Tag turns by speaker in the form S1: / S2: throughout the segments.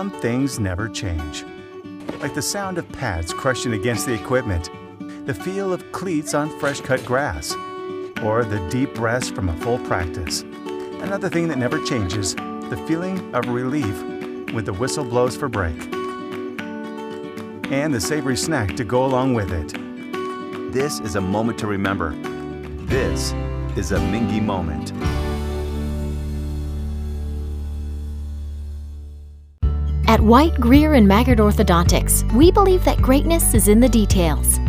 S1: some things never change. Like the sound of pads crushing against the equipment, the feel of cleats on fresh-cut grass, or the deep rest from a full practice. Another thing that never changes, the feeling of relief when the whistle blows for break. And the savory snack to go along with it. This is a moment to remember. This is a Mingua moment.
S2: At White, Greer, and Maggard Orthodontics, we believe that greatness is in the details.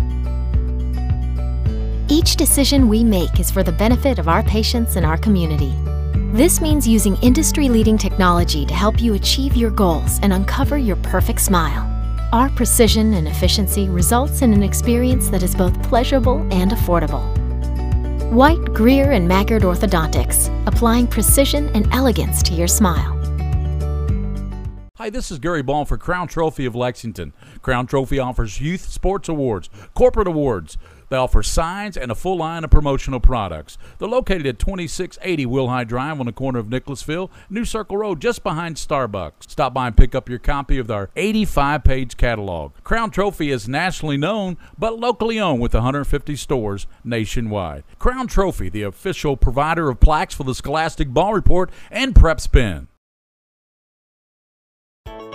S2: Each decision we make is for the benefit of our patients and our community. This means using industry-leading technology to help you achieve your goals and uncover your perfect smile. Our precision and efficiency results in an experience that is both pleasurable and affordable. White, Greer, and Maggard Orthodontics, applying precision and elegance to your smile.
S3: Hi, this is Gary Ball for Crown Trophy of Lexington. Crown Trophy offers youth sports awards, corporate awards. They offer signs and a full line of promotional products. They're located at 2680 Wilhite Drive on the corner of Nicholasville, New Circle Road, just behind Starbucks. Stop by and pick up your copy of our 85-page catalog. Crown Trophy is nationally known, but locally owned with 150 stores nationwide. Crown Trophy, the official provider of plaques for the Scholastic Ball Report and PrepSpin.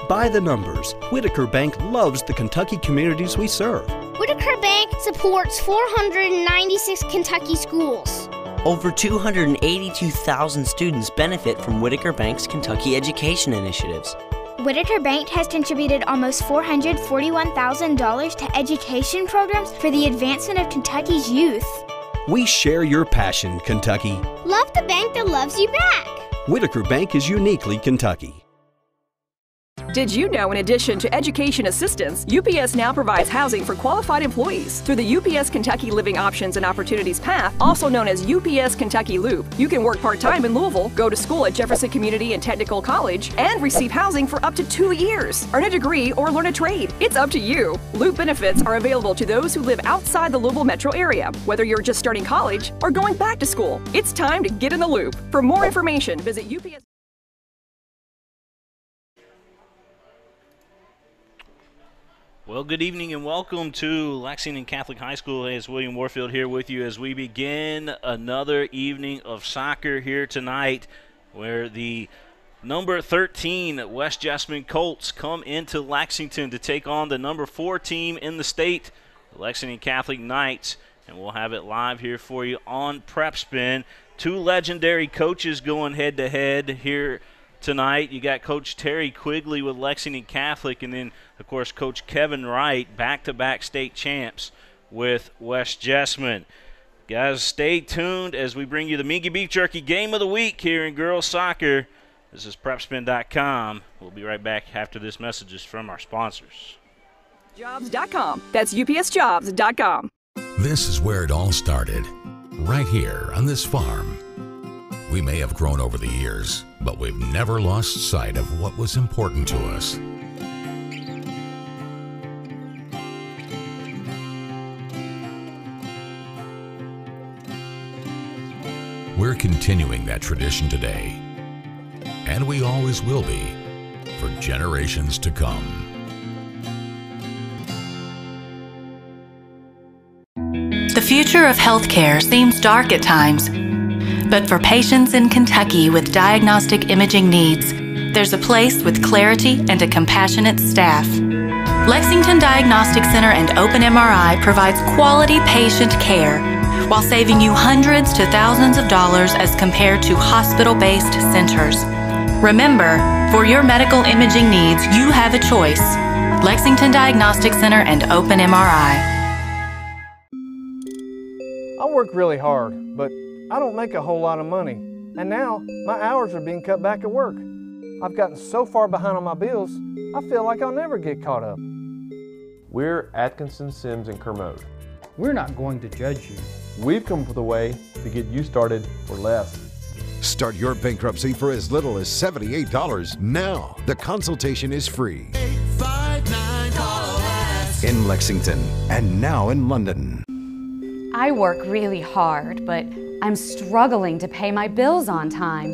S4: By the numbers, Whitaker Bank loves the Kentucky communities we serve.
S5: Whitaker Bank supports 496 Kentucky schools.
S6: Over 282,000 students benefit from Whitaker Bank's Kentucky education initiatives.
S5: Whitaker Bank has contributed almost $441,000 to education programs for the advancement of Kentucky's youth.
S4: We share your passion, Kentucky.
S5: Love the bank that loves you back.
S4: Whitaker Bank is uniquely Kentucky.
S7: Did you know, in addition to education assistance, UPS now provides housing for qualified employees? Through the UPS Kentucky Living Options and Opportunities Path, also known as UPS Kentucky Loop, you can work part-time in Louisville, go to school at Jefferson Community and Technical College, and receive housing for up to 2 years. Earn a degree or learn a trade. It's up to you. Loop benefits are available to those who live outside the Louisville metro area, whether you're just starting college or going back to school. It's time to get in the loop. For more information, visit UPS.
S8: Well, good evening and welcome to Lexington Catholic High School. Hey, it's William Warfield here with you as we begin another evening of soccer here tonight, where the number 13 West Jessamine Colts come into Lexington to take on the number 4 team in the state, the Lexington Catholic Knights. And we'll have it live here for you on PrepSpin. 2 legendary coaches going head-to-head here tonight. You got Coach Terry Quigley with Lexington Catholic, and then, of course, Coach Kevin Wright, back-to-back state champs with West Jessamine. Guys, stay tuned as we bring you the Mingua Beef Jerky Game of the Week here in girls soccer. This is PrepSpin.com. We'll be right back after this messages from our sponsors.
S7: Jobs.com. That's UPSJobs.com.
S9: This is where it all started, right here on this farm. We may have grown over the years, but we've never lost sight of what was important to us. We're continuing that tradition today, and we always will be, for generations to come.
S10: The future of healthcare seems dark at times. But for patients in Kentucky with diagnostic imaging needs, there's a place with clarity and a compassionate staff. Lexington Diagnostic Center and Open MRI provides quality patient care while saving you hundreds to thousands of dollars as compared to hospital-based centers. Remember, for your medical imaging needs, you have a choice. Lexington Diagnostic Center and Open MRI.
S11: I work really hard, but I don't make a whole lot of money, and now my hours are being cut back at work. I've gotten so far behind on my bills, I feel like I'll never get caught up.
S12: We're Atkinson, Sims, and Kermode.
S13: We're not going to judge you.
S12: We've come up with a way to get you started for less.
S14: Start your bankruptcy for as little as $78 now. The consultation is free. 859 in Lexington and now in London.
S15: I work really hard, but I'm struggling to pay my bills on time.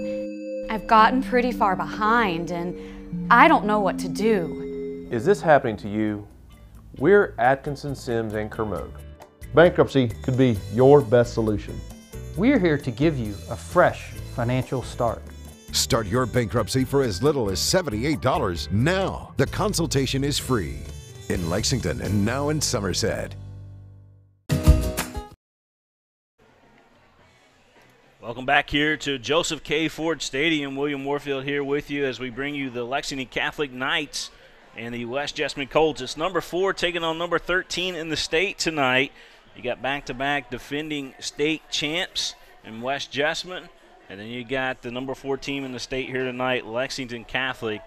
S15: I've gotten pretty far behind, and I don't know what to do.
S12: Is this happening to you? We're Atkinson, Sims, and Kermode. Bankruptcy could be your best solution.
S13: We're here to give you a fresh financial start.
S14: Start your bankruptcy for as little as $78 now. The consultation is free in Lexington and now in Somerset.
S8: Welcome back here to Joseph K. Ford Stadium. William Warfield here with you as we bring you the Lexington Catholic Knights and the West Jessamine Colts. It's number 4 taking on number 13 in the state tonight. You got back-to-back defending state champs in West Jessamine, and then you got the number 4 team in the state here tonight, Lexington Catholic,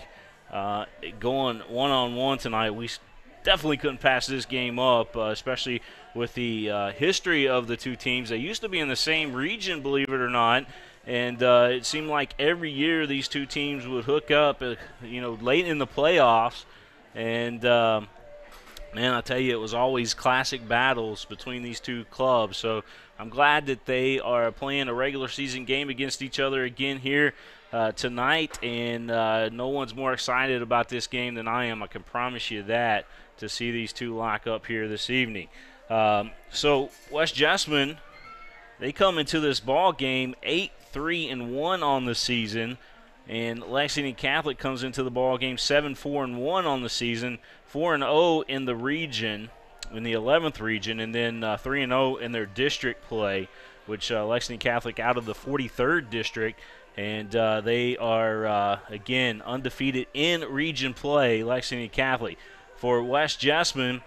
S8: going one-on-one tonight. We definitely couldn't pass this game up, especially with the history of the two teams. They used to be in the same region, believe it or not, and it seemed like every year these two teams would hook up, late in the playoffs. And, man, I tell you, it was always classic battles between these two clubs. So I'm glad that they are playing a regular season game against each other again here tonight, and no one's more excited about this game than I am. I can promise you that, to see these two lock up here this evening. So West Jessamine, they come into this ball game 8-3-1 on the season, and Lexington Catholic comes into the ball game 7-4-1 on the season, 4-0 in the region, in the 11th region, and then 3-0 in their district play, which Lexington Catholic out of the 43rd district. And they are, again, undefeated in region play, Lexington Catholic. For West Jessamine,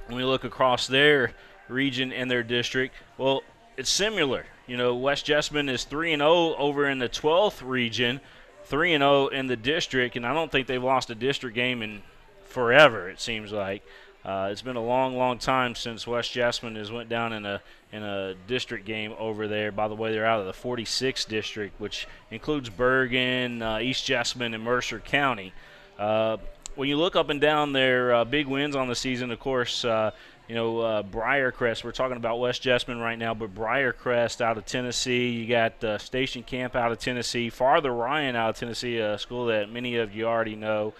S8: when we look across their region and their district, well, it's similar. West Jessamine is 3-0 over in the 12th region, 3-0 in the district, and I don't think they've lost a district game in forever, it seems like. It's been a long, long time since West Jessamine has went down in a district game over there. By the way, they're out of the 46th district, which includes Bergen, East Jessamine, and Mercer County. When you look up and down their big wins on the season, of course, Briarcrest. We're talking about West Jessamine right now, but Briarcrest out of Tennessee. You got Station Camp out of Tennessee. Father Ryan out of Tennessee, a school that many of you already know.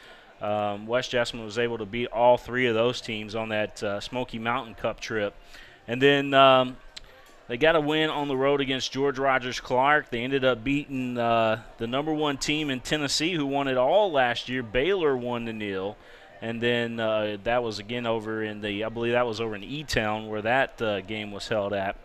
S8: West Jessamine was able to beat all 3 of those teams on that Smoky Mountain Cup trip. And then they got a win on the road against George Rogers Clark. They ended up beating the number 1 team in Tennessee, who won it all last year. Baylor 1-0. And then that was again over in I believe that was over in E-Town where that game was held at.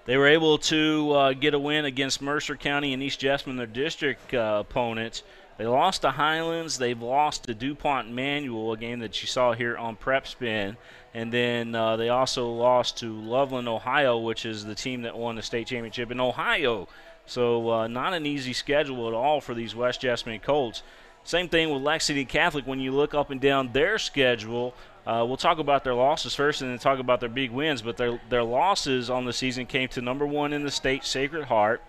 S8: They were able to get a win against Mercer County and East Jessamine, their district opponents. They lost to Highlands. They've lost to DuPont Manual, a game that you saw here on PrepSpin. And then they also lost to Loveland, Ohio, which is the team that won the state championship in Ohio. So not an easy schedule at all for these West Jessamine Colts. Same thing with Lexington Catholic. When you look up and down their schedule, we'll talk about their losses first and then talk about their big wins. But their losses on the season came to number 1 in the state, Sacred Heart.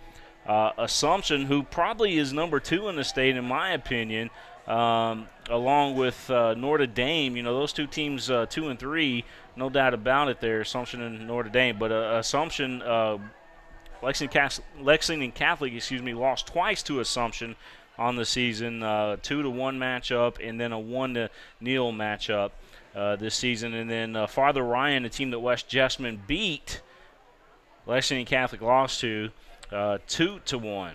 S8: Assumption, who probably is number 2 in the state, in my opinion, along with Notre Dame. Those two teams, 2 and 3, no doubt about it there, Assumption and Notre Dame. But Assumption, Lexington Catholic, lost twice to Assumption on the season, 2-1 matchup and then a 1-0 matchup this season. And then Father Ryan, the team that West Jessamine beat, Lexington Catholic lost to 2-1.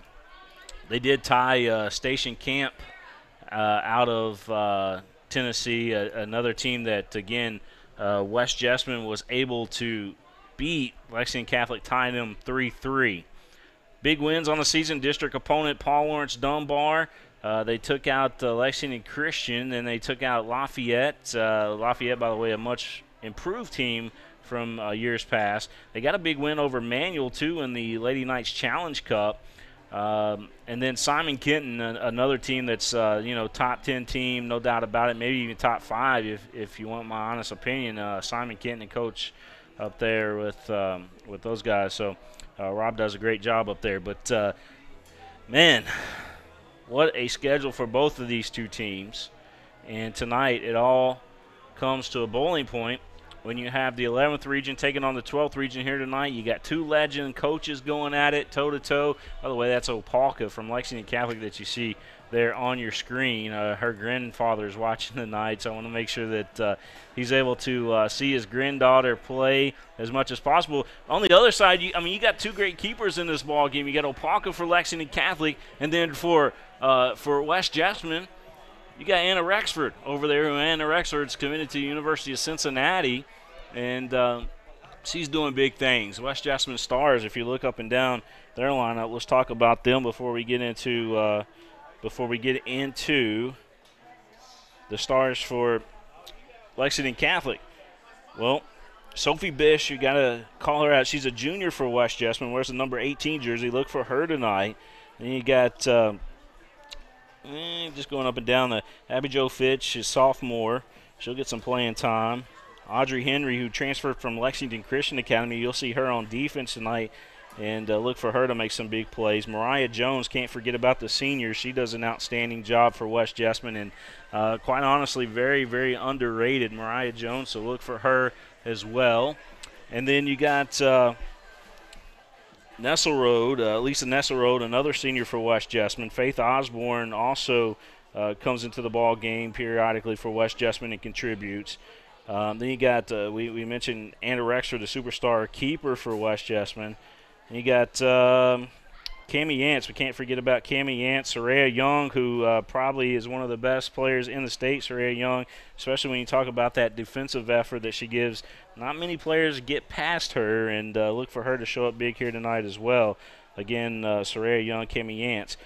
S8: They did tie Station Camp out of Tennessee, another team that, again, West Jessamine was able to beat. Lexington Catholic tied them 3-3. Big wins on the season. District opponent Paul Lawrence Dunbar. They took out Lexington Christian, and they took out Lafayette. Lafayette, by the way, a much improved team from years past. They got a big win over Manual, too, in the Lady Knights Challenge Cup. And then Simon Kenton, another team that's, top 10 team, no doubt about it, maybe even top 5 if you want my honest opinion. Simon Kenton, coach up there with those guys. So Rob does a great job up there. But, man, what a schedule for both of these two teams. And tonight it all comes to a bowling point when you have the 11th region taking on the 12th region here tonight. You got 2 legend coaches going at it toe-to-toe. By the way, that's Opalka from Lexington Catholic that you see there on your screen. Her grandfather is watching tonight, so I want to make sure that he's able to see his granddaughter play as much as possible. On the other side, you got two great keepers in this ball game. You got Opaka for Lexington Catholic, and then for West Jessamine, you got Anna Rexford over there. Anna Rexford's committed to the University of Cincinnati, and she's doing big things. West Jessamine Stars, if you look up and down their lineup, let's talk about them before we get into the Stars for Lexington Catholic. Well, Sophie Bish, you got to call her out. She's a junior for West Jessamine, wears the number 18 jersey. Look for her tonight. Then you got just going up and down, the Abby Jo Fitch is sophomore. She'll get some playing time. Audrey Henry, who transferred from Lexington Christian Academy, you'll see her on defense tonight, and look for her to make some big plays. Mariah Jones, can't forget about the senior. She does an outstanding job for West Jessamine, and quite honestly, very, very underrated, Mariah Jones, so look for her as well. And then you got Lisa Nesselrode, another senior for West Jessamine. Faith Osborne also comes into the ball game periodically for West Jessamine and contributes. Then you got, we mentioned Anna Rexford, the superstar keeper for West Jessamine. And you got Cammie Yance. We can't forget about Cammie Yance. Soraya Young, who probably is one of the best players in the state, Soraya Young, especially when you talk about that defensive effort that she gives. Not many players get past her, and look for her to show up big here tonight as well. Again, Soraya Young, Cammie Yance.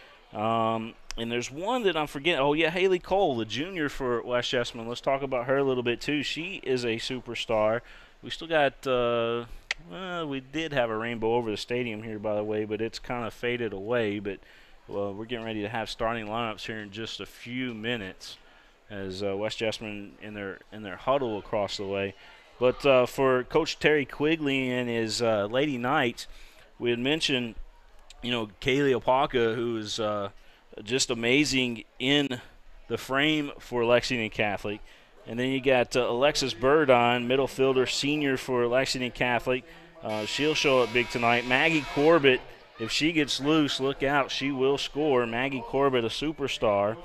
S8: And there's one that I'm forgetting. Oh, yeah, Haley Cole, the junior for West Jessamine. Let's talk about her a little bit, too. She is a superstar. We still got we did have a rainbow over the stadium here, by the way, but it's kind of faded away. But we're getting ready to have starting lineups here in just a few minutes as West Jessamine in their huddle across the way. But for Coach Terry Quigley and his Lady Knights, we had mentioned, Kaylee Opaka, who is just amazing in the frame for Lexington Catholic. And then you got Alexis Burdine, middle fielder, senior for Lexington Catholic. She'll show up big tonight. Maggie Corbett, if she gets loose, look out. She will score. Maggie Corbett, a superstar.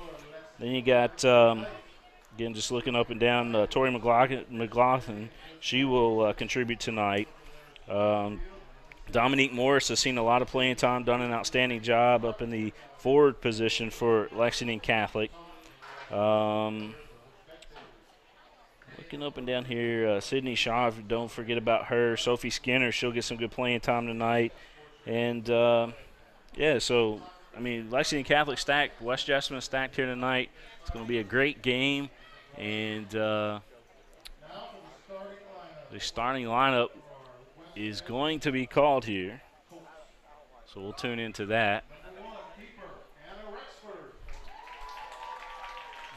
S8: Then you got, again, just looking up and down, Tori McLaughlin. She will contribute tonight. Dominique Morris has seen a lot of playing time, done an outstanding job up in the forward position for Lexington Catholic. Looking up and down here, Sydney Shaw, don't forget about her. Sophie Skinner, she'll get some good playing time tonight. And, so, Lexington Catholic stacked, West Jessamine stacked here tonight. It's going to be a great game. And the starting lineup is going to be called here. So we'll tune into that.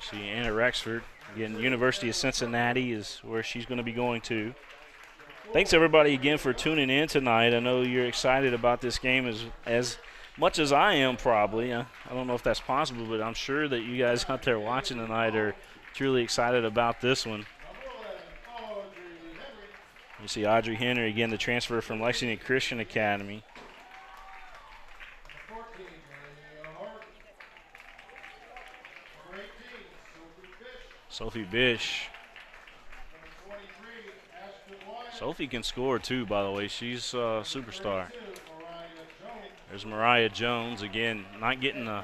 S8: See Anna Rexford. Again, University of Cincinnati is where she's going to be going to. Thanks, everybody, again, for tuning in tonight. I know you're excited about this game as much as I am, probably. I don't know if that's possible, but I'm sure that you guys out there watching tonight are truly excited about this one. You see Audrey Henry, again, the transfer from Lexington Christian Academy. Sophie Bish. Sophie can score, too, by the way. She's a superstar. There's Mariah Jones. Again, not getting a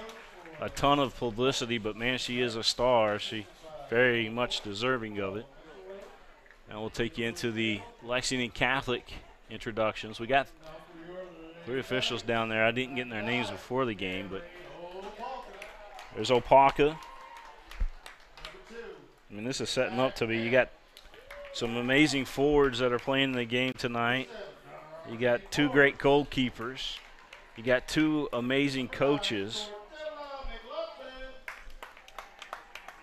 S8: ton of publicity, but, man, she is a star. She very much deserving of it. And we'll take you into the Lexington Catholic introductions. We got 3 officials down there. I didn't get their names before the game, but there's Opaka. This is setting up to be, you got some amazing forwards that are playing in the game tonight. You got 2 great goalkeepers. You got 2 amazing coaches.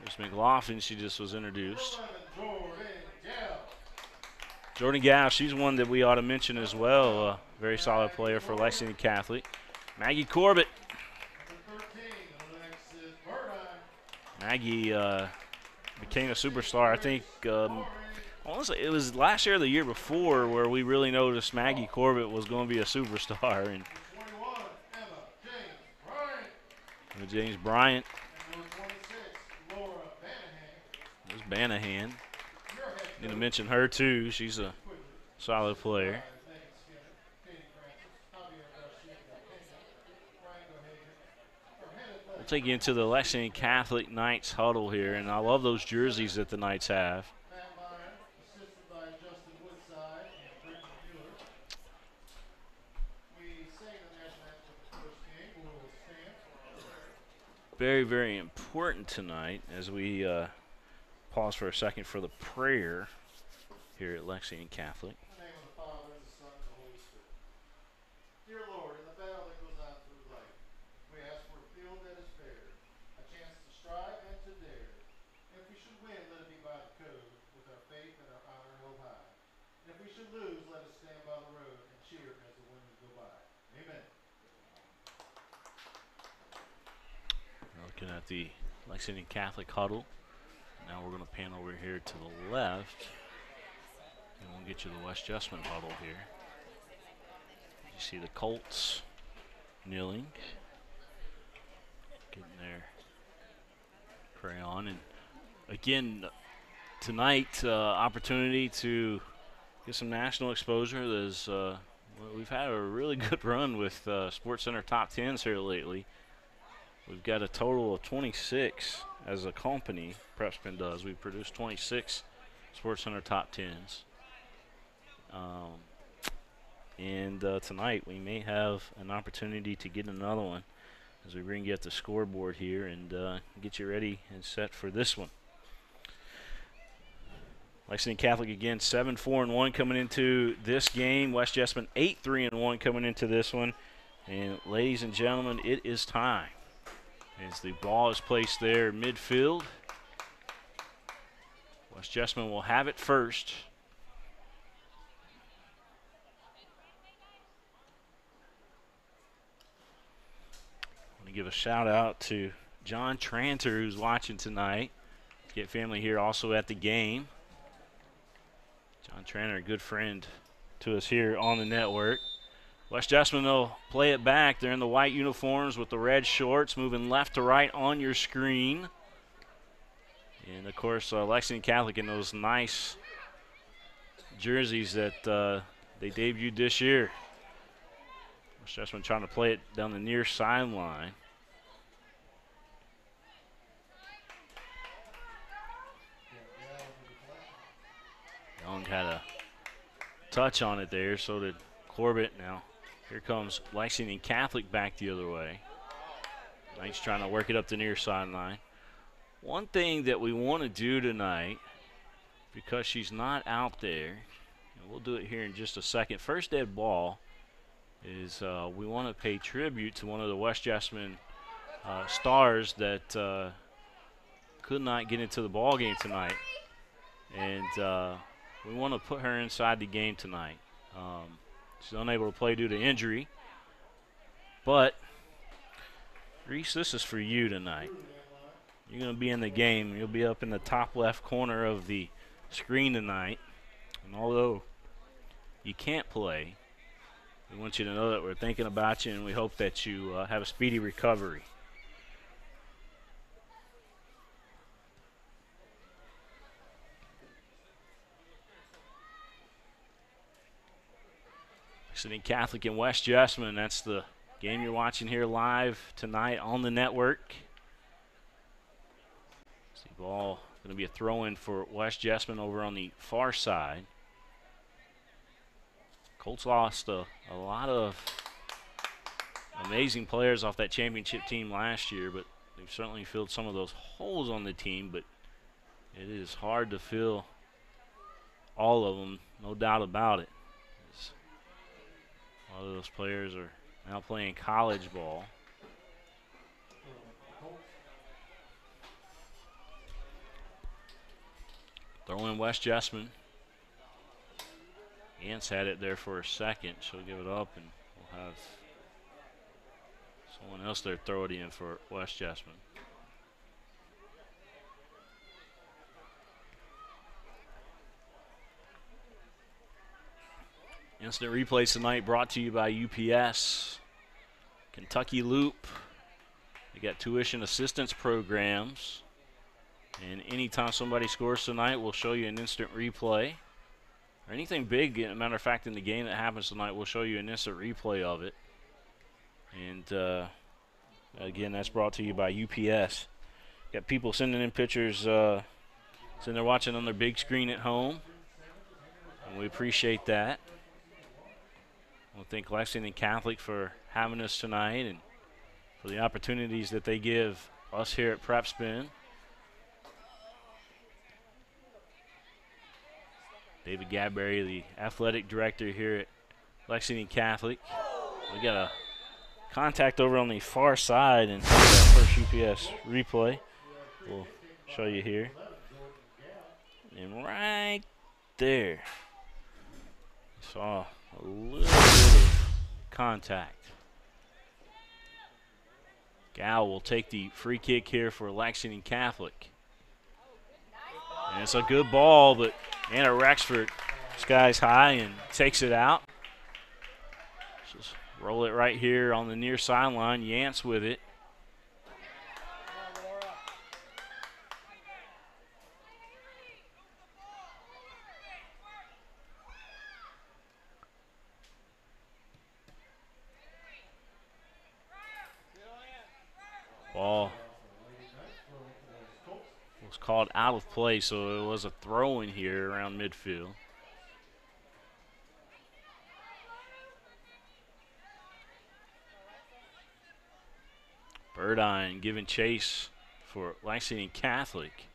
S8: There's McLaughlin, she just was introduced. Jordan Gaff, she's one that we ought to mention as well. A very solid player for Lexington Catholic. Maggie Corbett. Maggie became a superstar. I think honestly, it was last year or the year before where we really noticed Maggie Corbett was going to be a superstar. James Bryant. There's Banahan. Need to mention her too. She's a solid player. We'll take you into the Lexington Catholic Knights huddle here, and I love those jerseys that the Knights have. Very, very important tonight as we pause for a second for the prayer here at Lexington Catholic.
S16: Dear Lord, in the battle that goes on through life, we ask for a field that is fair, a chance to strive and to dare. And if we should win, let it be by the code, with our faith and our honor held high. And if we should lose, let us stand by the road and cheer as the winners go by. Amen.
S8: Looking at the Lexington Catholic huddle. Now we're going to pan over here to the left, and we'll get you the West Jessamine huddle here. You see the Colts kneeling, getting their crayon. And again, tonight, opportunity to get some national exposure. There's, we've had a really good run with SportsCenter top 10s here lately. We've got a total of 26 as a company. PrepSpin does. We've produced 26 SportsCenter top 10s. And tonight we may have an opportunity to get another one as we bring you up the scoreboard here and get you ready and set for this one. Lexington Catholic again 7-4-1 coming into this game. West Jessamine 8-3-1 coming into this one. And ladies and gentlemen, it is time as the ball is placed there midfield. West Jessamine will have it first. Give a shout out to John Tranter, who's watching tonight. Get family here also at the game. John Tranter, a good friend to us here on the network. West Jessamine will play it back. They're in the white uniforms with the red shorts, moving left to right on your screen. And of course, Lexington Catholic in those nice jerseys that they debuted this year. West Jessamine trying to play it down the near sideline. Young had a touch on it there, so did Corbett. Now here comes Lexington Catholic back the other way. Knights trying to work it up the near sideline. One thing that we want to do tonight, because she's not out there, and we'll do it here in just a second. First dead ball is we want to pay tribute to one of the West Jessamine stars that could not get into the ball game tonight. And we want to put her inside the game tonight. She's unable to play due to injury. But, Reese, this is for you tonight. You're going to be in the game. You'll be up in the top left corner of the screen tonight. And although you can't play, we want you to know that we're thinking about you, and we hope that you have a speedy recovery. Lexington Catholic and West Jessamine, that's the game you're watching here live tonight on the network. See, ball going to be a throw-in for West Jessamine over on the far side. Colts lost a lot of amazing players off that championship team last year, but they've certainly filled some of those holes on the team, but it is hard to fill all of them, no doubt about it. A lot of those players are now playing college ball. Throw in West Jessamine. Ants had it there for a second. She'll give it up, and we'll have someone else there throw it in for West Jessamine. Instant replays tonight brought to you by UPS. Kentucky Loop They got tuition assistance programs. And anytime somebody scores tonight, we'll show you an instant replay. Or anything big, as a matter of fact, in the game that happens tonight, we'll show you an instant replay of it. And again, that's brought to you by UPS. Got people sending in pictures, sitting there watching on their big screen at home. And we appreciate that. I want to thank Lexington Catholic for having us tonight and for the opportunities that they give us here at PrepSpin. David Gadberry, the athletic director here at Lexington Catholic. We got a contact over on the far side and that first UPS replay. We'll show you here. And right there, saw a little bit of contact. Gal will take the free kick here for Lexington Catholic. And it's a good ball, but Anna Rexford skies high and takes it out. Just roll it right here on the near sideline. Yance with it. Ball was called out of play, so it was a throw in here around midfield. Burdine giving chase for Lexington Catholic.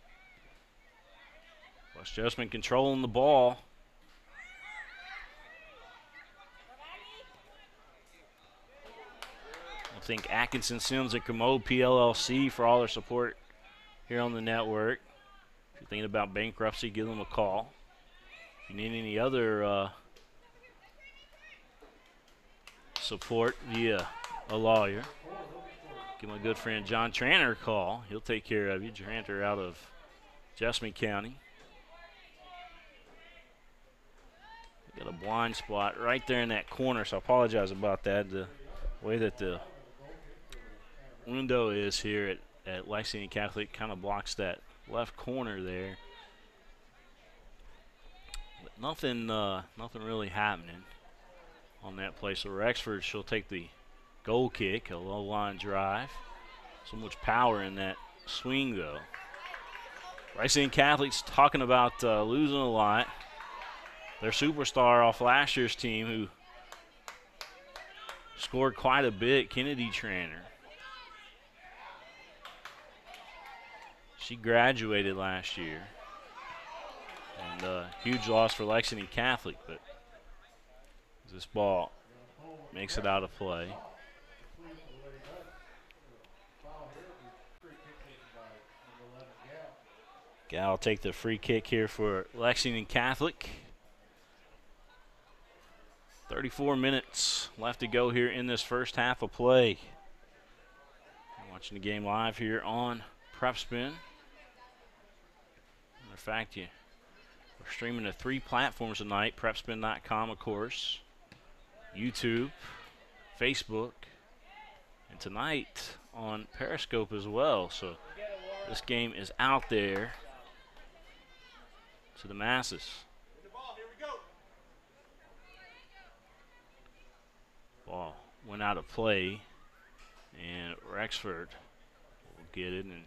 S8: West Jessamine controlling the ball. I think Atkinson, Sims, and Commode PLLC for all their support here on the network. If you're thinking about bankruptcy, give them a call. If you need any other support via a lawyer, give my good friend John Tranter a call. He'll take care of you. Tranter out of Jessamine County. Got a blind spot right there in that corner, so I apologize about that. The way that the window is here at Lexington Catholic kind of blocks that left corner there. But nothing really happening on that play. So Rexford, she'll take the goal kick, a low line drive. So much power in that swing though. Lexington Catholic's talking about losing a lot. Their superstar off last year's team who scored quite a bit, Kennedy Tranter. She graduated last year. And a huge loss for Lexington Catholic, but this ball makes it out of play. Gal will take the free kick here for Lexington Catholic. 34 minutes left to go here in this first half of play. You're watching the game live here on PrepSpin. Matter of fact, we're streaming to 3 platforms tonight. PrepSpin.com, of course, YouTube, Facebook, and tonight on Periscope as well. So this game is out there to the masses. Ball went out of play, and Rexford will get it, and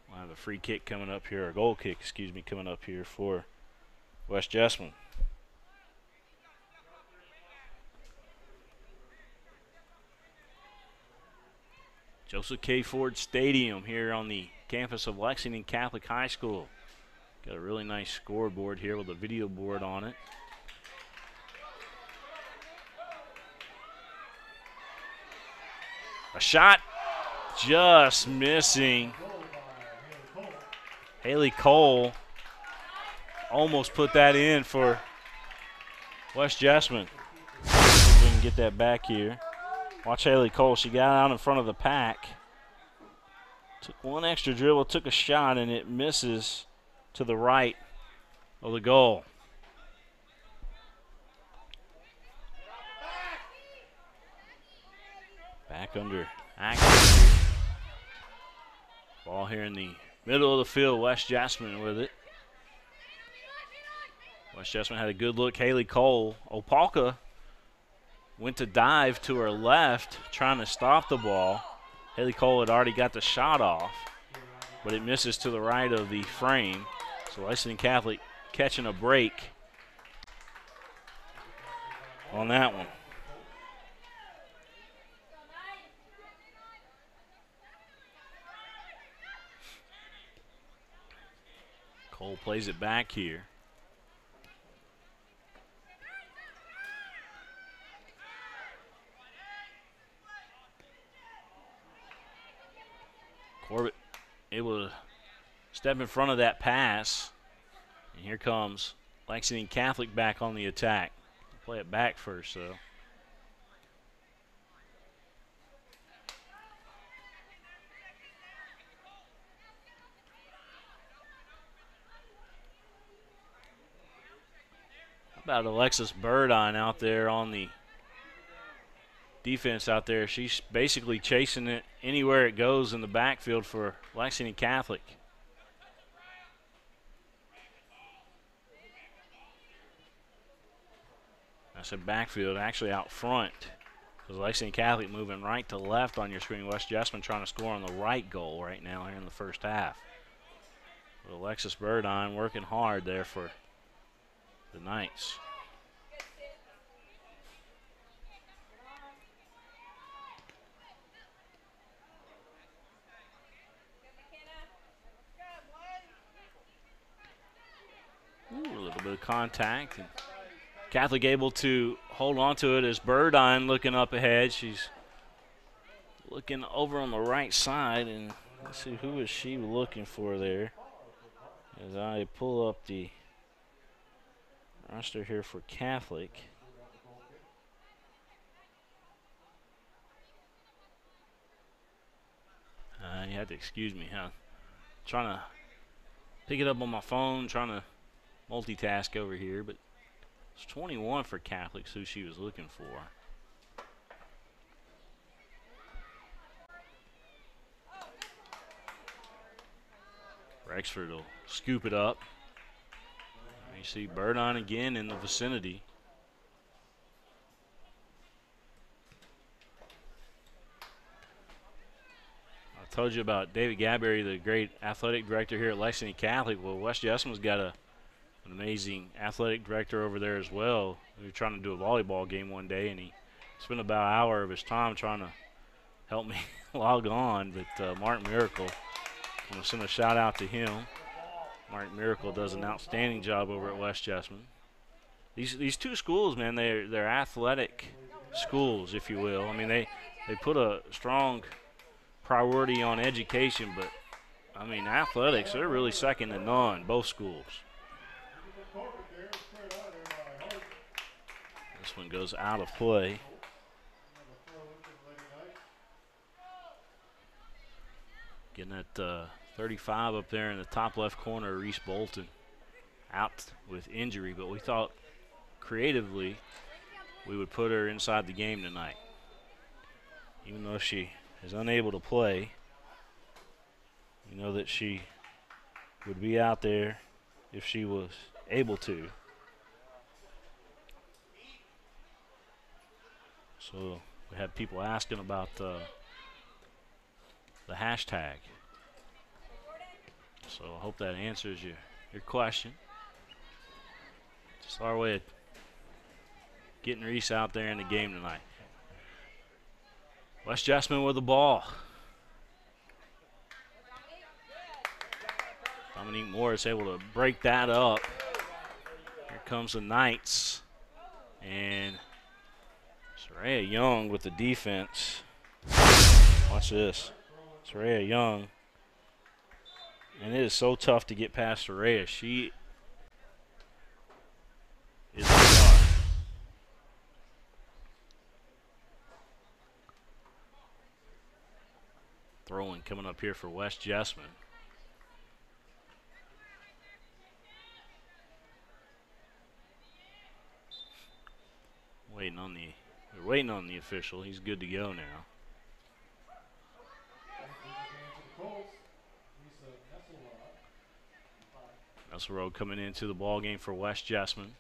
S8: we'll have a free kick coming up here, or goal kick, excuse me, coming up here for West Jessamine. Joseph K. Ford Stadium here on the campus of Lexington Catholic High School. Got a really nice scoreboard here with a video board on it. A shot just missing. Haley Cole almost put that in for West Jessamine. See if we can get that back here. Watch Haley Cole. She got out in front of the pack. Took one extra dribble, took a shot, and it misses to the right of the goal. Back under action. Ball here in the middle of the field. West Jessamine with it. West Jessamine had a good look. Haley Cole. Opalka went to dive to her left, trying to stop the ball. Haley Cole had already got the shot off, but it misses to the right of the frame. So Lexington Catholic catching a break on that one. Cole plays it back here. Corbett able to step in front of that pass. And here comes Lexington Catholic back on the attack. Play it back first, though. How about Alexis Burdine out there on the defense out there? She's basically chasing it anywhere it goes in the backfield for Lexington Catholic. I said backfield, actually out front. Because Lexington Catholic moving right to left on your screen. West Jessamine trying to score on the right goal right now here in the first half. But Alexis Burdine working hard there for the Knights. Ooh, a little bit of contact. And Catholic able to hold on to it as Burdine looking up ahead. She's looking over on the right side, and let's see, who is she looking for there? As I pull up the roster here for Catholic. You have to excuse me, huh? Trying to pick it up on my phone, trying to multitask over here, but it's 21 for Catholics who she was looking for. Rexford will scoop it up. You see Burdine again in the vicinity. I told you about David Gadberry, the great athletic director here at Lexington Catholic. Well, West Jessamine's got an amazing athletic director over there as well. We were trying to do a volleyball game one day, and he spent about an hour of his time trying to help me log on. But Mark Miracle, I'm going to send a shout out to him. Mark Miracle does an outstanding job over at West Jessamine. These two schools, man, they're athletic schools, if you will. I mean, they put a strong priority on education, but I mean, athletics, they're really second to none, both schools. This one goes out of play. Getting that 35 up there in the top left corner, Reese Bolton, out with injury, but we thought creatively we would put her inside the game tonight. Even though she is unable to play, we know that she would be out there if she was able to. So we had people asking about the hashtag. So I hope that answers your question. Just our way of getting Reese out there in the game tonight. West Jessamine with the ball. Dominique Morris able to break that up. Here comes the Knights. And Soraya Young with the defense. Watch this. Soraya Young. And it is so tough to get past Soraya. She is a star. Throwing coming up here for West Jessamine. We're waiting on the official. He's good to go now. Russell Road coming into the ball game for West Jessamine.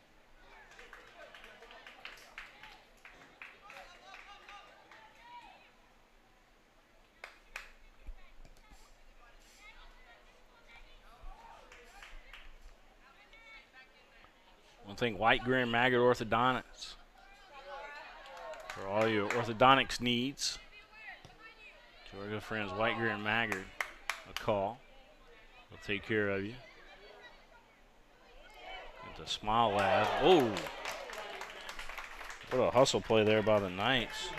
S8: One thing, White, Greer, and Maggard Orthodontics. For all your orthodontics needs, give our good friends White, Greer, and Maggard a call. They'll take care of you. At the Smile Lab. Oh! What a hustle play there by the Knights.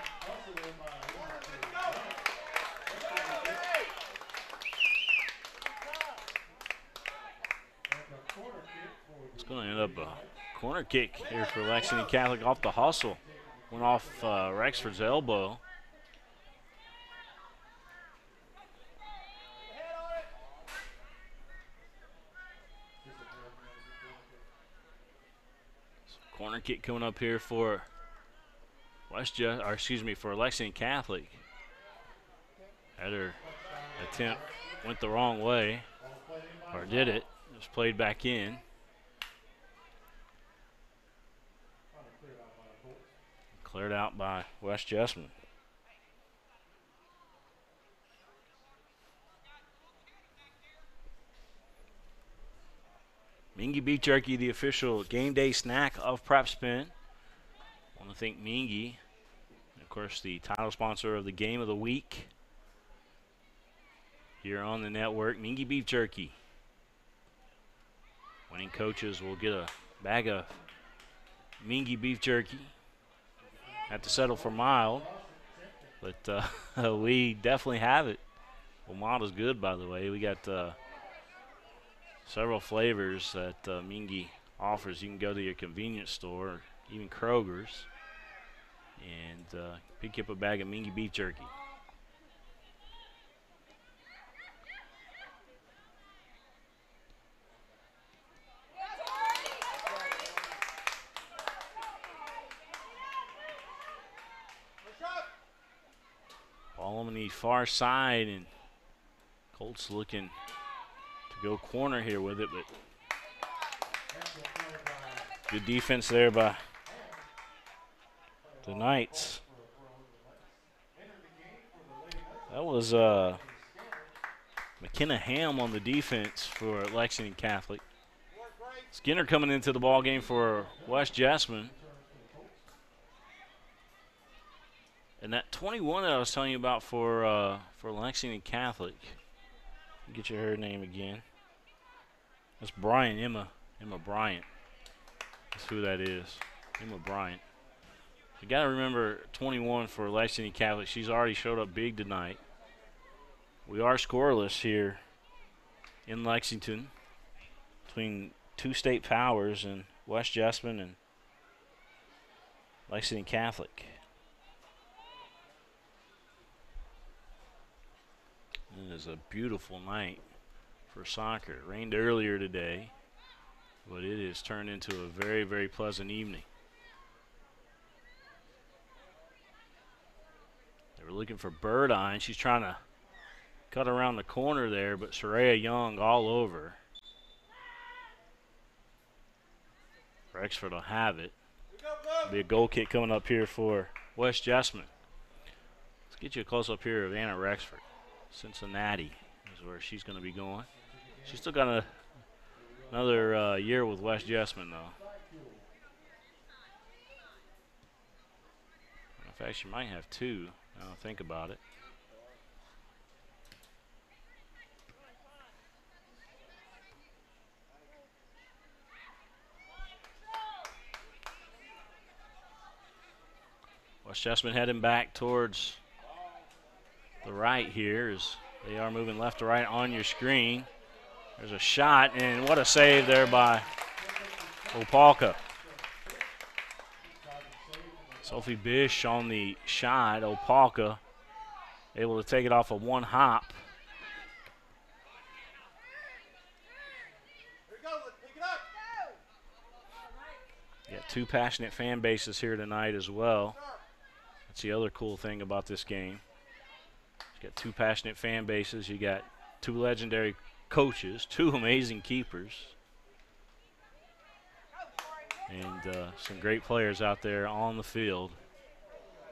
S8: It's going to end up a corner kick here for Lexington Catholic off the hustle. Went off Rexford's elbow. Corner kick coming up here for for Lexington Catholic. Had her attempt went the wrong way, or did it? Just played back in. Cleared out by West Jessamine. Mingua beef jerky, the official game day snack of PrepSpin. I want to thank Mingua, of course, the title sponsor of the game of the week here on the network. Mingua beef jerky. Winning coaches will get a bag of Mingua beef jerky. Have to settle for mild, but we definitely have it. Well, mild is good, by the way. We got several flavors that Mingua offers. You can go to your convenience store, even Kroger's, and pick up a bag of Mingua beef jerky. Ball on the far side, and Colts looking to go corner here with it, but good defense there by the Knights. That was McKenna Ham on the defense for Lexington Catholic. Skinner coming into the ball game for West Jessamine. And that 21 that I was telling you about for Lexington Catholic, get you her name again. That's Bryant, Emma Bryant. That's who that is, Emma Bryant. You got to remember 21 for Lexington Catholic. She's already showed up big tonight. We are scoreless here in Lexington between two state powers in West Jessamine and Lexington Catholic. It is a beautiful night for soccer. It rained earlier today, but it has turned into a very, very pleasant evening. They were looking for Bird Eye, and she's trying to cut around the corner there, but Soraya Young all over. Rexford will have it. Be a goal kick coming up here for West Jessamine. Let's get you a close-up here of Anna Rexford. Cincinnati is where she's going to be going. She's still got another year with West Jessamine, though. In fact, she might have two, now I think about it. West Jessamine heading back towards the right here as they are moving left to right on your screen. There's a shot, and what a save there by Opalka. Sophie Bish on the shot. Opalka able to take it off of one hop. Got two passionate fan bases here tonight as well. That's the other cool thing about this game. You got two passionate fan bases. You got two legendary coaches, two amazing keepers. And some great players out there on the field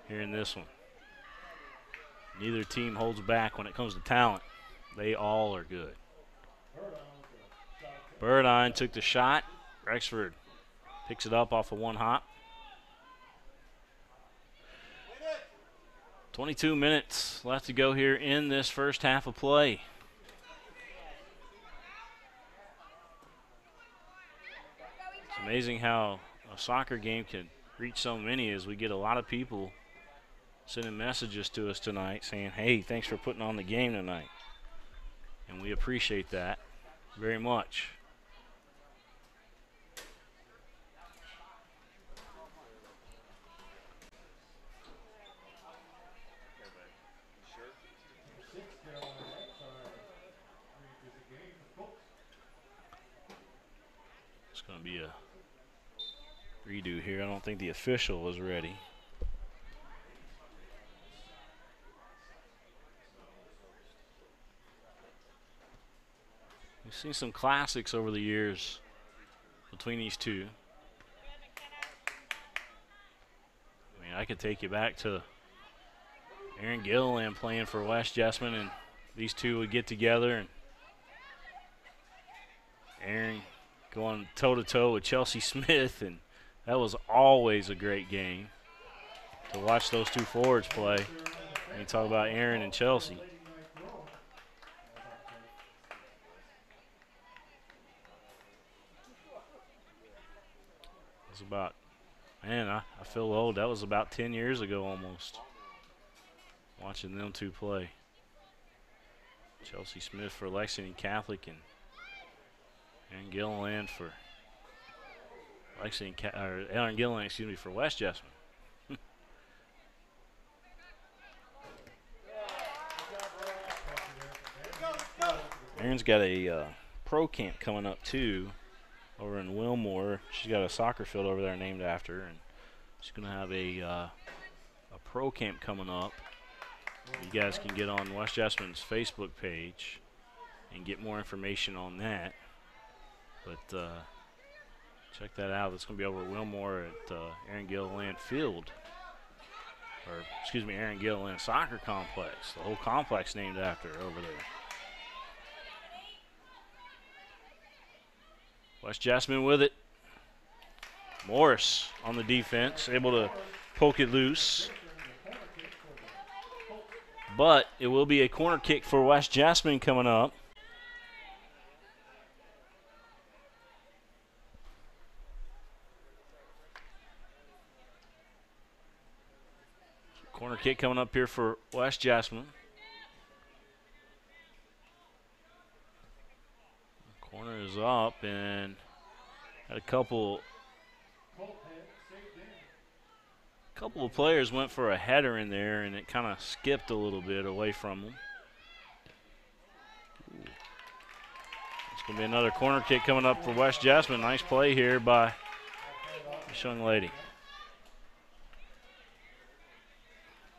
S8: here in this one. Neither team holds back when it comes to talent. They all are good. Burdine took the shot. Rexford picks it up off of one hop. 22 minutes left to go here in this first half of play. It's amazing how a soccer game can reach so many, as we get a lot of people sending messages to us tonight saying, hey, thanks for putting on the game tonight. And we appreciate that very much. It's going to be a redo here. I don't think the official is ready. We've seen some classics over the years between these two. I mean, I could take you back to Aaron Gilliland playing for West Jessamine, and these two would get together, and Aaron going toe-to-toe with Chelsea Smith, and that was always a great game to watch those two forwards play. And you talk about Aaron and Chelsea. It was about, man, I feel old. That was about 10 years ago almost, watching them two play. Chelsea Smith for Lexington Catholic and Aaron Gilliland for Aaron Gilliland, excuse me, for West Jessamine. Aaron's got a pro camp coming up too over in Wilmore. She's got a soccer field over there named after her, and she's going to have a pro camp coming up. You guys can get on West Jessamine's Facebook page and get more information on that. But check that out. It's going to be over at Wilmore at Aaron Gilliland Field. Or, excuse me, Aaron Gilliland Soccer Complex. The whole complex named after her over there. West Jessamine with it. Morris on the defense, able to poke it loose. But it will be a corner kick for West Jessamine coming up. Corner kick coming up here for West Jessamine. Corner is up, and had a couple of players went for a header in there, and it kind of skipped a little bit away from them. It's going to be another corner kick coming up for West Jessamine. Nice play here by this young lady.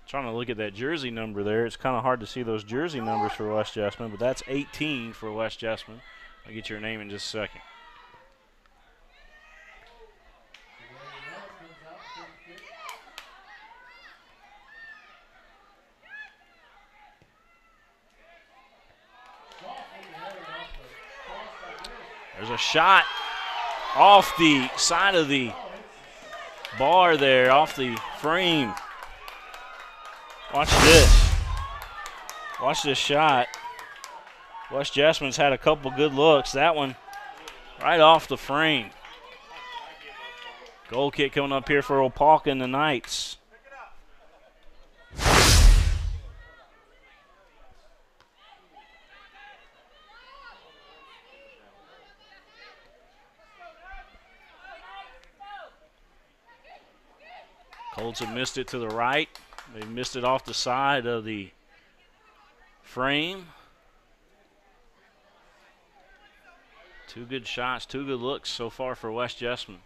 S8: Trying to look at that jersey number there. It's kind of hard to see those jersey numbers for West Jessamine, but that's 18 for West Jessamine. I'll get your name in just a second. There's a shot off the side of the bar there, off the frame. Watch this. Watch this shot. West Jessamine's had a couple good looks. That one right off the frame. Goal kick coming up here for Opalka and the Knights. Colts have missed it to the right. They missed it off the side of the frame. Two good shots, two good looks so far for West Jessamine.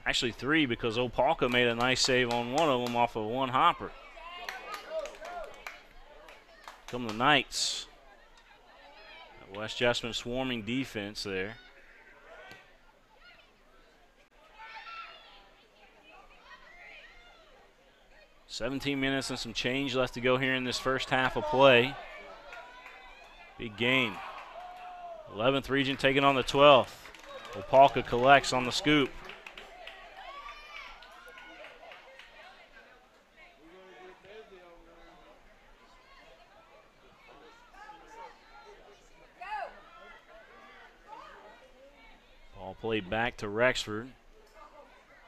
S8: Actually three, because Opalka made a nice save on one of them off of one hopper. Come the Knights. West Jessamine swarming defense there. 17 minutes and some change left to go here in this first half of play. Big gain. 11th Region taking on the 12th. Opalka collects on the scoop. Ball played back to Rexford.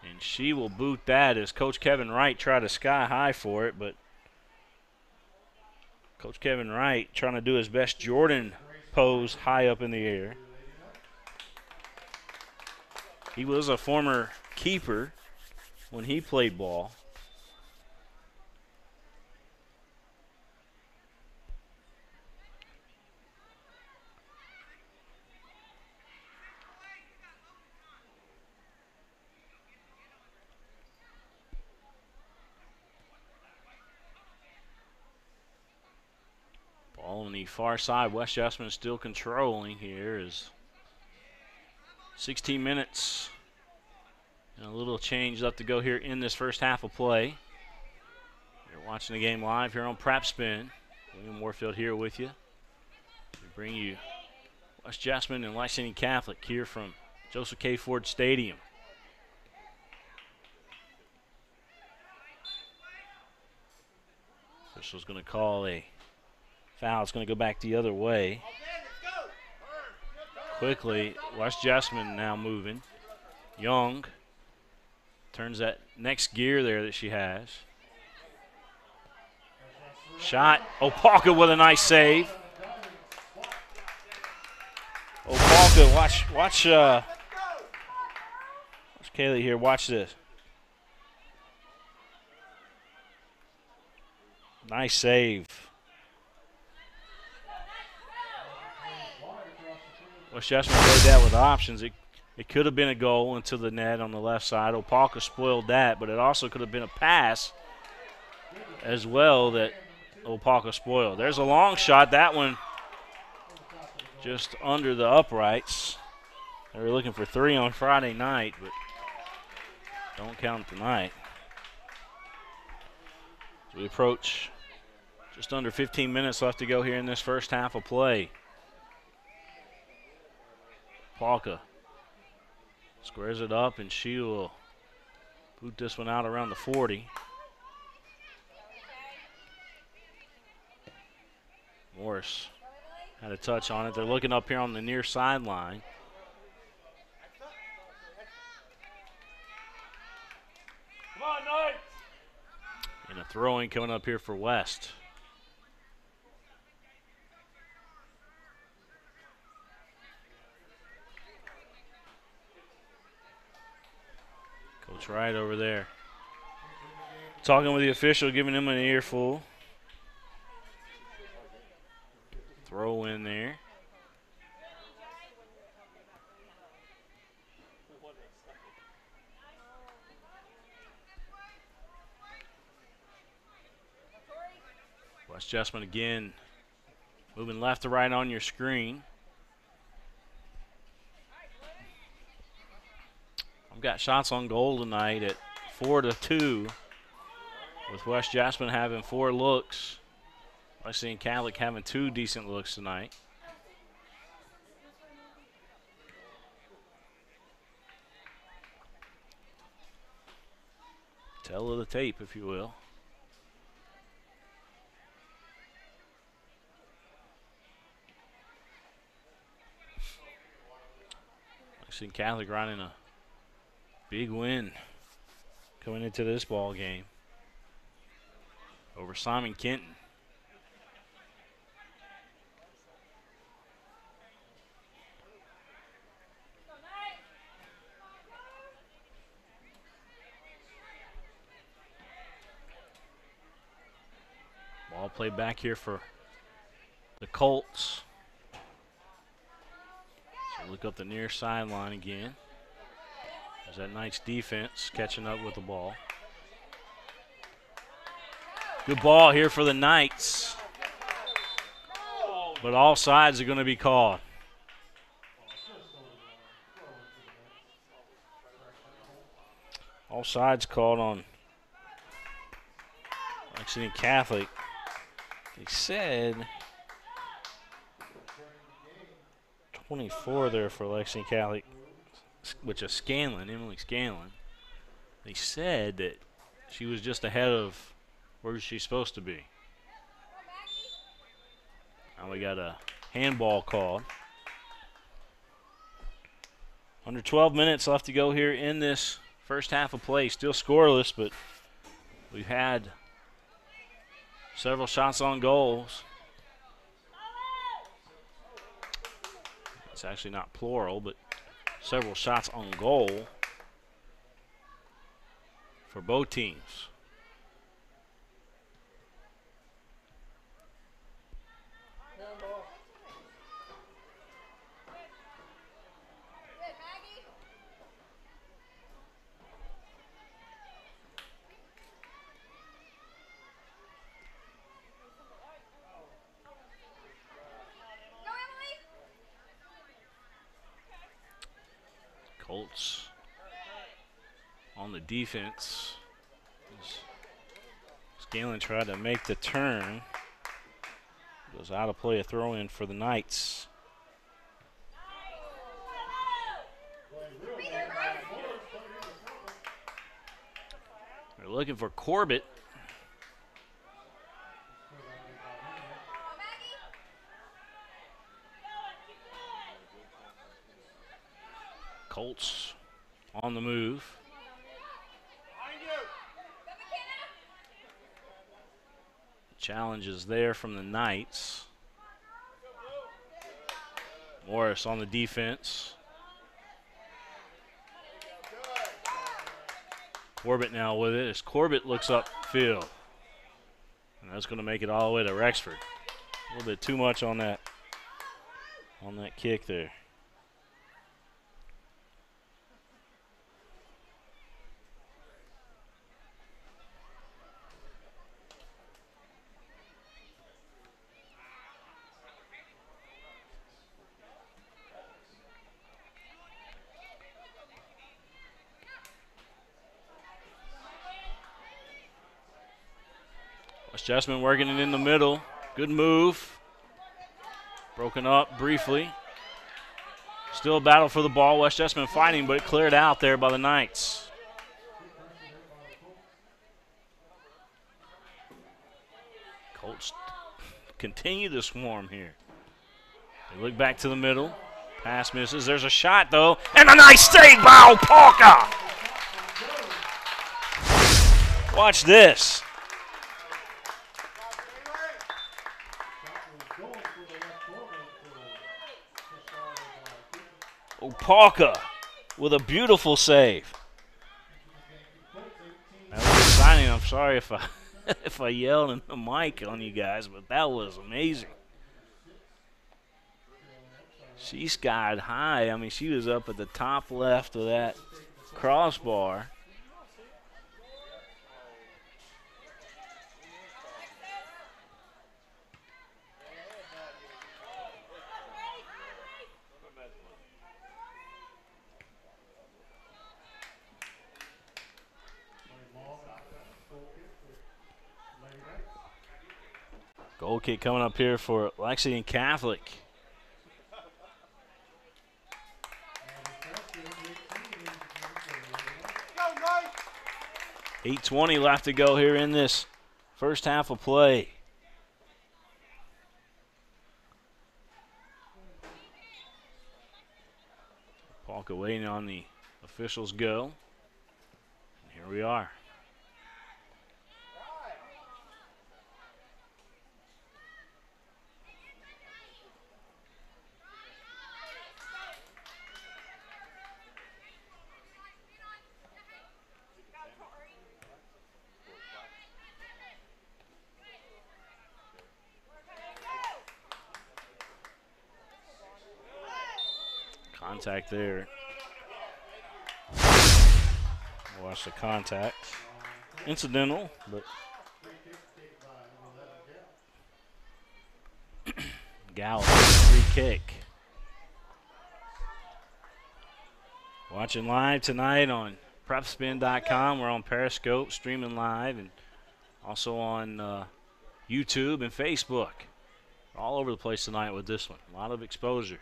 S8: And she will boot that as Coach Kevin Wright tried to sky high for it, but Coach Kevin Wright trying to do his best Jordan pose high up in the air. He was a former keeper when he played ball. Ball on the far side. West Jessamine still controlling here as 16 minutes and a little change left to go here in this first half of play. You're watching the game live here on PrepSpin. William Warfield here with you. We bring you West Jessamine and Lexington Catholic here from Joseph K. Ford Stadium. Official's going to call a foul. It's going to go back the other way. Quickly, West Jessamine now moving. Young turns that next gear there that she has. Shot. Opalka with a nice save. Opalka, watch Kaylee here. Watch this. Nice save. West Jessamine played that with options. It could have been a goal into the net on the left side. Opalka spoiled that, but it also could have been a pass as well that Opalka spoiled. There's a long shot. That one just under the uprights. They were looking for 3 on Friday night, but don't count tonight. As we approach just under 15 minutes left to go here in this first half of play. Opalka squares it up, and she will boot this one out around the 40. Morris had a touch on it. They're looking up here on the near sideline. Come on, Knight! And a throw-in coming up here for West. Coach Wright over there talking with the official, giving him an earful. Throw in there. West Jessamine again moving left to right on your screen. I've got shots on goal tonight at 4-2, with West Jessamine having 4 looks. Lexington Catholic having 2 decent looks tonight. Tell of the tape, if you will. Lexington Catholic riding a big win coming into this ball game over Simon Kenton. Ball played back here for the Colts. So look up the near sideline again. There's that Knights defense catching up with the ball. Good ball here for the Knights. But all sides are going to be called. All sides called on Lexington Catholic. They said 24 there for Lexington Catholic, which is Scanlon, Emily Scanlon. They said that she was just ahead of where she's supposed to be. Now we got a handball called. Under 12 minutes left to go here in this first half of play. Still scoreless, but we've had several shots on goals. It's actually not plural, but several shots on goal for both teams. Colts on the defense. Scanlon tried to make the turn. Goes out of play, a throw in for the Knights. They're looking for Corbett. Colts on the move. Challenge is there from the Knights. Morris on the defense. Corbett now with it as Corbett looks upfield. And that's going to make it all the way to Rexford. A little bit too much on that kick there. Jessamine working it in the middle. Good move. Broken up briefly. Still a battle for the ball. West Jessamine fighting, but cleared out there by the Knights. Colts continue to swarm here. They look back to the middle. Pass misses. There's a shot, though. And a nice save by Opalka. Watch this. Opalka with a beautiful save. That was exciting. I'm sorry if I yelled in the mic on you guys, but that was amazing. She skied high. I mean, she was up at the top left of that crossbar. Goal kick coming up here for Lexington Catholic. $8:20 left to go here in this first half of play. Polka waiting on the officials go. And here we are. Contact there. Watch the contact. Incidental, but Gallup, free kick. Watching live tonight on PrepSpin.com. We're on Periscope, streaming live, and Also on YouTube and Facebook. All over the place tonight with this one. A lot of exposure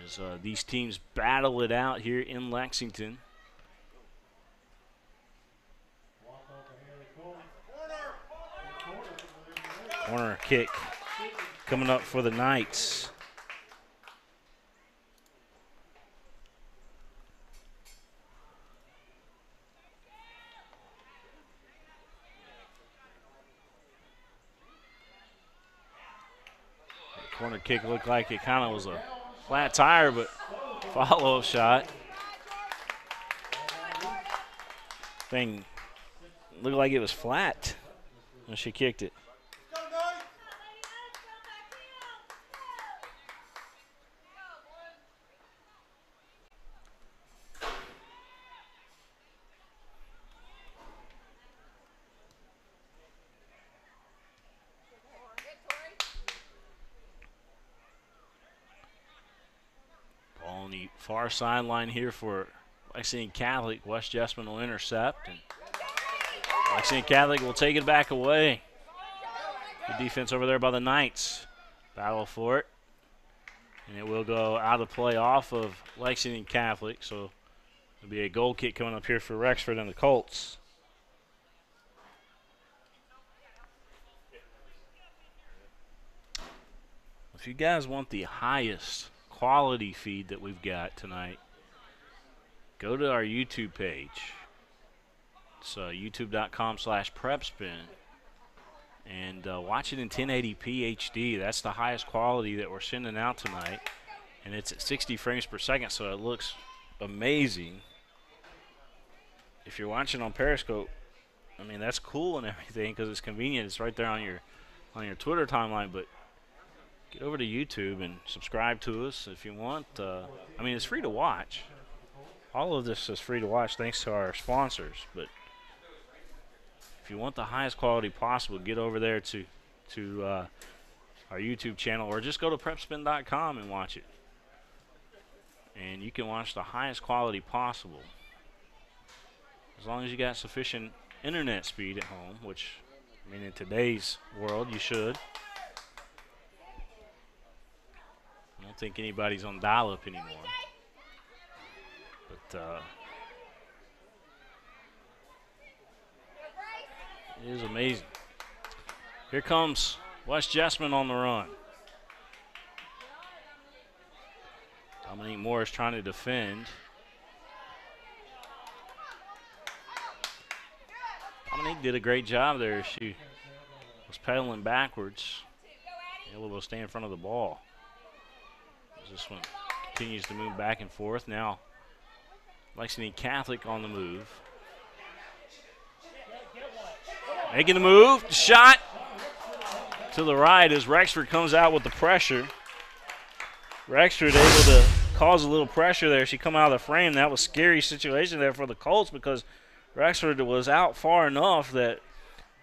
S8: as these teams battle it out here in Lexington. Corner kick coming up for the Knights. Corner kick looked like it kind of was a flat tire, but follow-up shot. Thing looked like it was flat when she kicked it. On the far sideline here for Lexington Catholic. West Jessamine will intercept, and Lexington Catholic will take it back away. Good defense over there by the Knights. Battle for it, and it will go out of play off of Lexington Catholic, so it'll be a goal kick coming up here for Rexford and the Colts. If you guys want the highest quality feed that we've got tonight, go to our YouTube page. It's youtube.com/PrepSpin and watch it in 1080p HD. That's the highest quality that we're sending out tonight, and it's at 60 frames per second, so it looks amazing. If you're watching on Periscope, I mean, that's cool and everything because it's convenient. It's right there on your Twitter timeline, but get over to YouTube and subscribe to us if you want. I mean, it's free to watch. All of this is free to watch thanks to our sponsors. But if you want the highest quality possible, get over there to our YouTube channel, or just go to PrepSpin.com and watch it. And you can watch the highest quality possible, as long as you got sufficient internet speed at home, which, I mean, in today's world, you should. I don't think anybody's on dial-up anymore. But it is amazing. Here comes West Jessamine on the run. Dominique Morris trying to defend. Dominique did a great job there. She was pedaling backwards, able to stay in front of the ball. This one continues to move back and forth. Now Lexington Catholic on the move. Making the move. Shot to the right as Rexford comes out with the pressure. Rexford able to cause a little pressure there. She come out of the frame. That was a scary situation there for the Colts because Rexford was out far enough that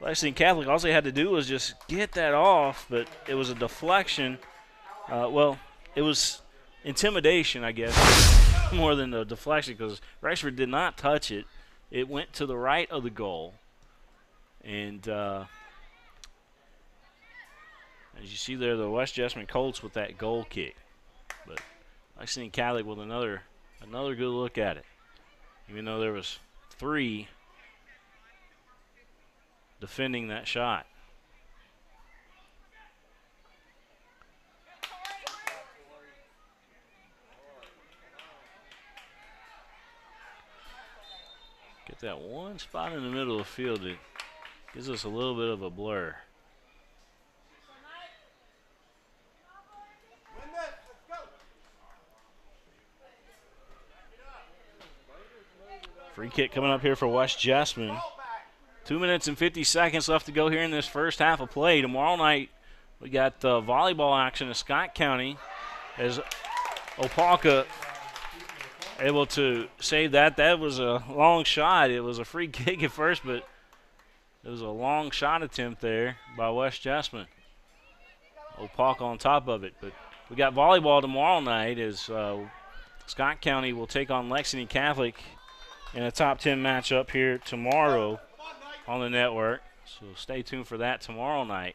S8: Lexington Catholic, all they had to do was just get that off, but it was a deflection. Well, it was intimidation, I guess, more than a deflection, because Rexford did not touch it. It went to the right of the goal. And as you see there, the West Jessamine Colts with that goal kick. But Lexington Catholic with another good look at it. Even though there was 3 defending that shot. Get that one spot in the middle of the field that gives us a little bit of a blur. Free kick coming up here for West Jessamine. 2 minutes and 50 seconds left to go here in this first half of play. Tomorrow night we got volleyball action in Scott County as Opalka able to save that. That was a long shot. It was a free kick at first, but it was a long shot attempt there by West Jessamine. Opalka on top of it. But we got volleyball tomorrow night as Scott County will take on Lexington Catholic in a top 10 matchup here tomorrow on the network. So stay tuned for that tomorrow night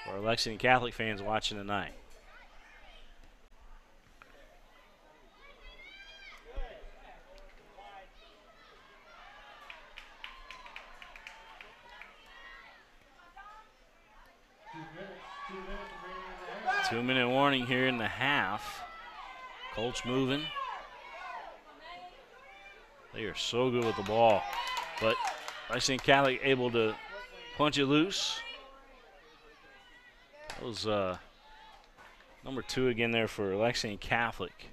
S8: for our Lexington Catholic fans watching tonight. Two-minute warning here in the half. Colts moving. They are so good with the ball. But Lexington Catholic able to punch it loose. That was number 2 again there for Lexington Catholic.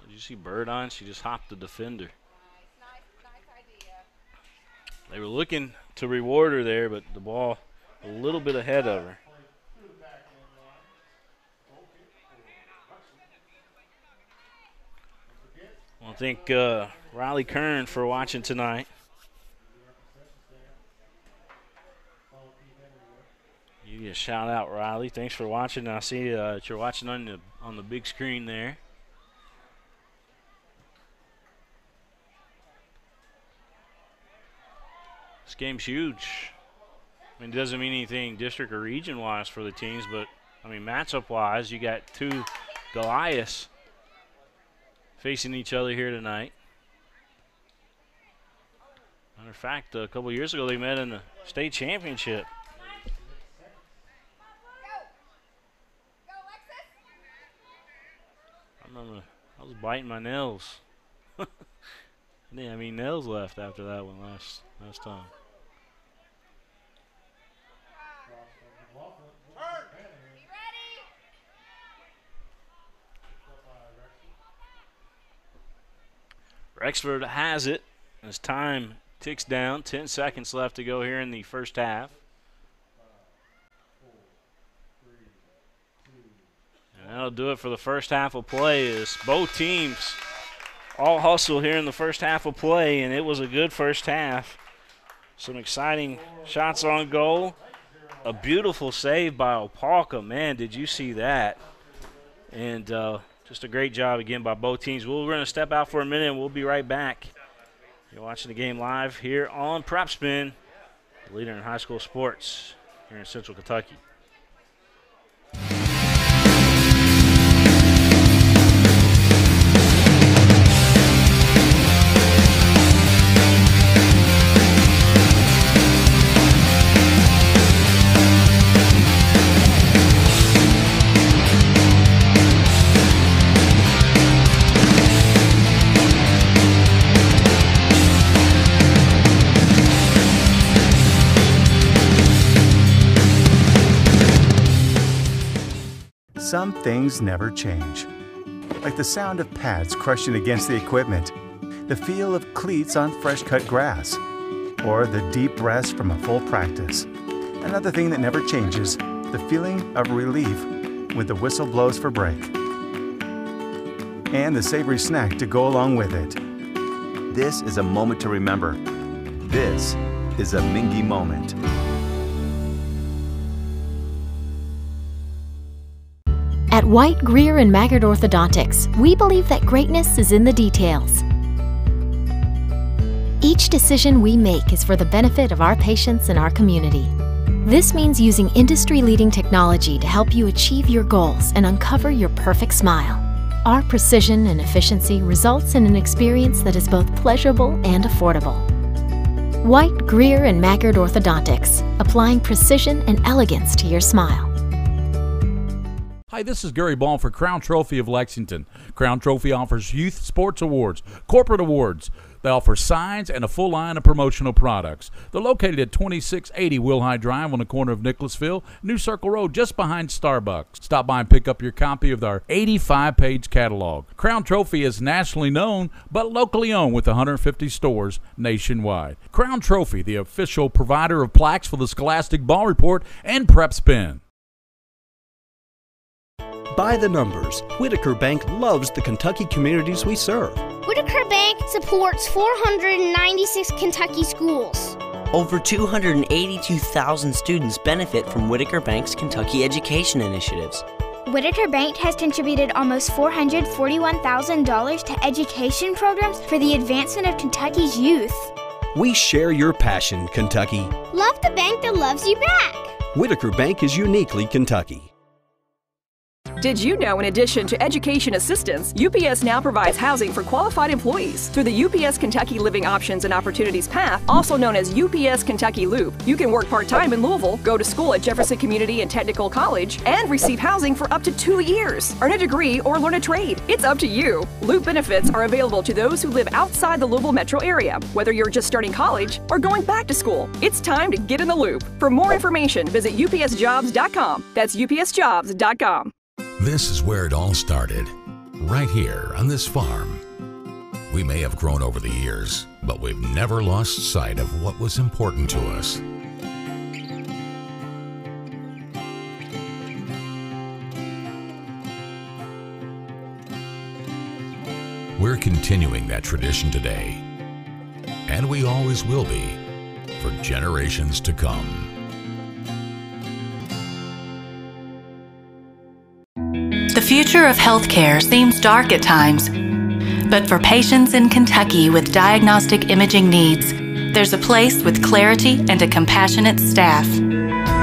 S8: Did you see Bird on? She just hopped the defender. They were looking to reward her there, but the ball a little bit ahead of her. I want to thank Riley Kern for watching tonight. Give you a shout out, Riley. Thanks for watching. I see that you're watching on the big screen there. This game's huge. I mean, it doesn't mean anything district or region-wise for the teams, but, I mean, matchup-wise, you got two Goliaths facing each other here tonight. Matter of fact, a couple years ago, they met in the state championship. I remember I was biting my nails. I didn't have any nails left after that one last time. Rexford has it as time ticks down. 10 seconds left to go here in the first half. And that'll do it for the first half of play as both teams all hustle here in the first half of play, and it was a good first half. Some exciting shots on goal. A beautiful save by Opalka. Man, did you see that? And just a great job again by both teams. We're going to step out for a minute and we'll be right back. You're watching the game live here on PrepSpin, the leader in high school sports here in Central Kentucky.
S1: Some things never change, like the sound of pads crushing against the equipment, the feel of cleats on fresh-cut grass, or the deep rest from a full practice. Another thing that never changes, the feeling of relief when the whistle blows for break. And the savory snack to go along with it.
S17: This is a moment to remember. This is a Mingua moment.
S2: At White, Greer, and Maggard Orthodontics, we believe that greatness is in the details. Each decision we make is for the benefit of our patients and our community. This means using industry-leading technology to help you achieve your goals and uncover your perfect smile. Our precision and efficiency results in an experience that is both pleasurable and affordable. White, Greer, and Maggard Orthodontics, applying precision and elegance to your smile.
S3: Hi, this is Gary Ball for Crown Trophy of Lexington. Crown Trophy offers youth sports awards, corporate awards. They offer signs and a full line of promotional products. They're located at 2680 Wilhite Drive on the corner of Nicholasville, New Circle Road, just behind Starbucks. Stop by and pick up your copy of our 85-page catalog. Crown Trophy is nationally known, but locally owned with 150 stores nationwide. Crown Trophy, the official provider of plaques for the Scholastic Ball Report and PrepSpin.
S4: By the numbers, Whitaker Bank loves the Kentucky communities we serve.
S5: Whitaker Bank supports 496 Kentucky schools.
S6: Over 282,000 students benefit from Whitaker Bank's Kentucky education initiatives.
S5: Whitaker Bank has contributed almost $441,000 to education programs for the advancement of Kentucky's youth.
S4: We share your passion, Kentucky.
S5: Love the bank that loves you back.
S4: Whitaker Bank is uniquely Kentucky.
S7: Did you know, in addition to education assistance, UPS now provides housing for qualified employees through the UPS Kentucky Living Options and Opportunities Path, also known as UPS Kentucky Loop. You can work part-time in Louisville, go to school at Jefferson Community and Technical College, and receive housing for up to 2 years. Earn a degree or learn a trade. It's up to you. Loop benefits are available to those who live outside the Louisville metro area, whether you're just starting college or going back to school. It's time to get in the loop. For more information, visit upsjobs.com. That's upsjobs.com.
S9: This is where it all started, right here on this farm. We may have grown over the years, but we've never lost sight of what was important to us. We're continuing that tradition today, and we always will be, for generations to come.
S10: The future of healthcare seems dark at times, but for patients in Kentucky with diagnostic imaging needs, there's a place with clarity and a compassionate staff.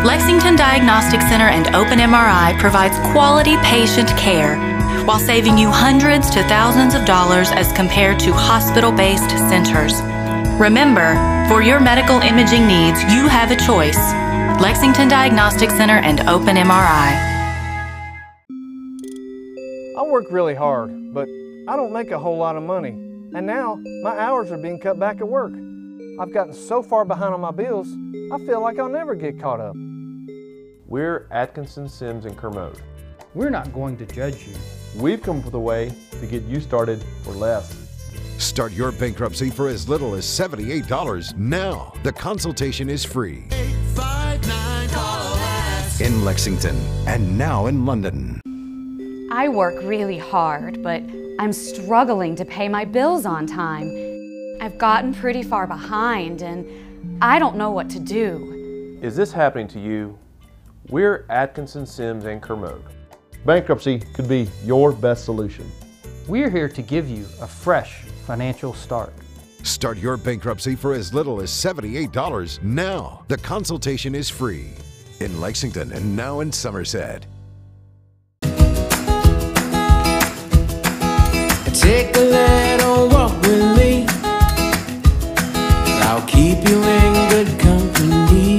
S10: Lexington Diagnostic Center and Open MRI provides quality patient care while saving you hundreds to thousands of dollars as compared to hospital-based centers. Remember, for your medical imaging needs, you have a choice. Lexington Diagnostic Center and Open MRI.
S11: I work really hard, but I don't make a whole lot of money. And now, my hours are being cut back at work. I've gotten so far behind on my bills, I feel like I'll never get caught up.
S12: We're Atkinson, Sims, and Kermode.
S13: We're not going to judge you.
S12: We've come up with a way to get you started for less.
S14: Start your bankruptcy for as little as $78 now. The consultation is free. 859 in Lexington and now in London.
S15: I work really hard, but I'm struggling to pay my bills on time. I've gotten pretty far behind and I don't know what to do.
S12: Is this happening to you? We're Atkinson, Sims, and Kermode. Bankruptcy could be your best solution.
S13: We're here to give you a fresh financial start.
S14: Start your bankruptcy for as little as $78 now. The consultation is free in Lexington and now in Somerset.
S18: Take a little walk with me. I'll keep you in good company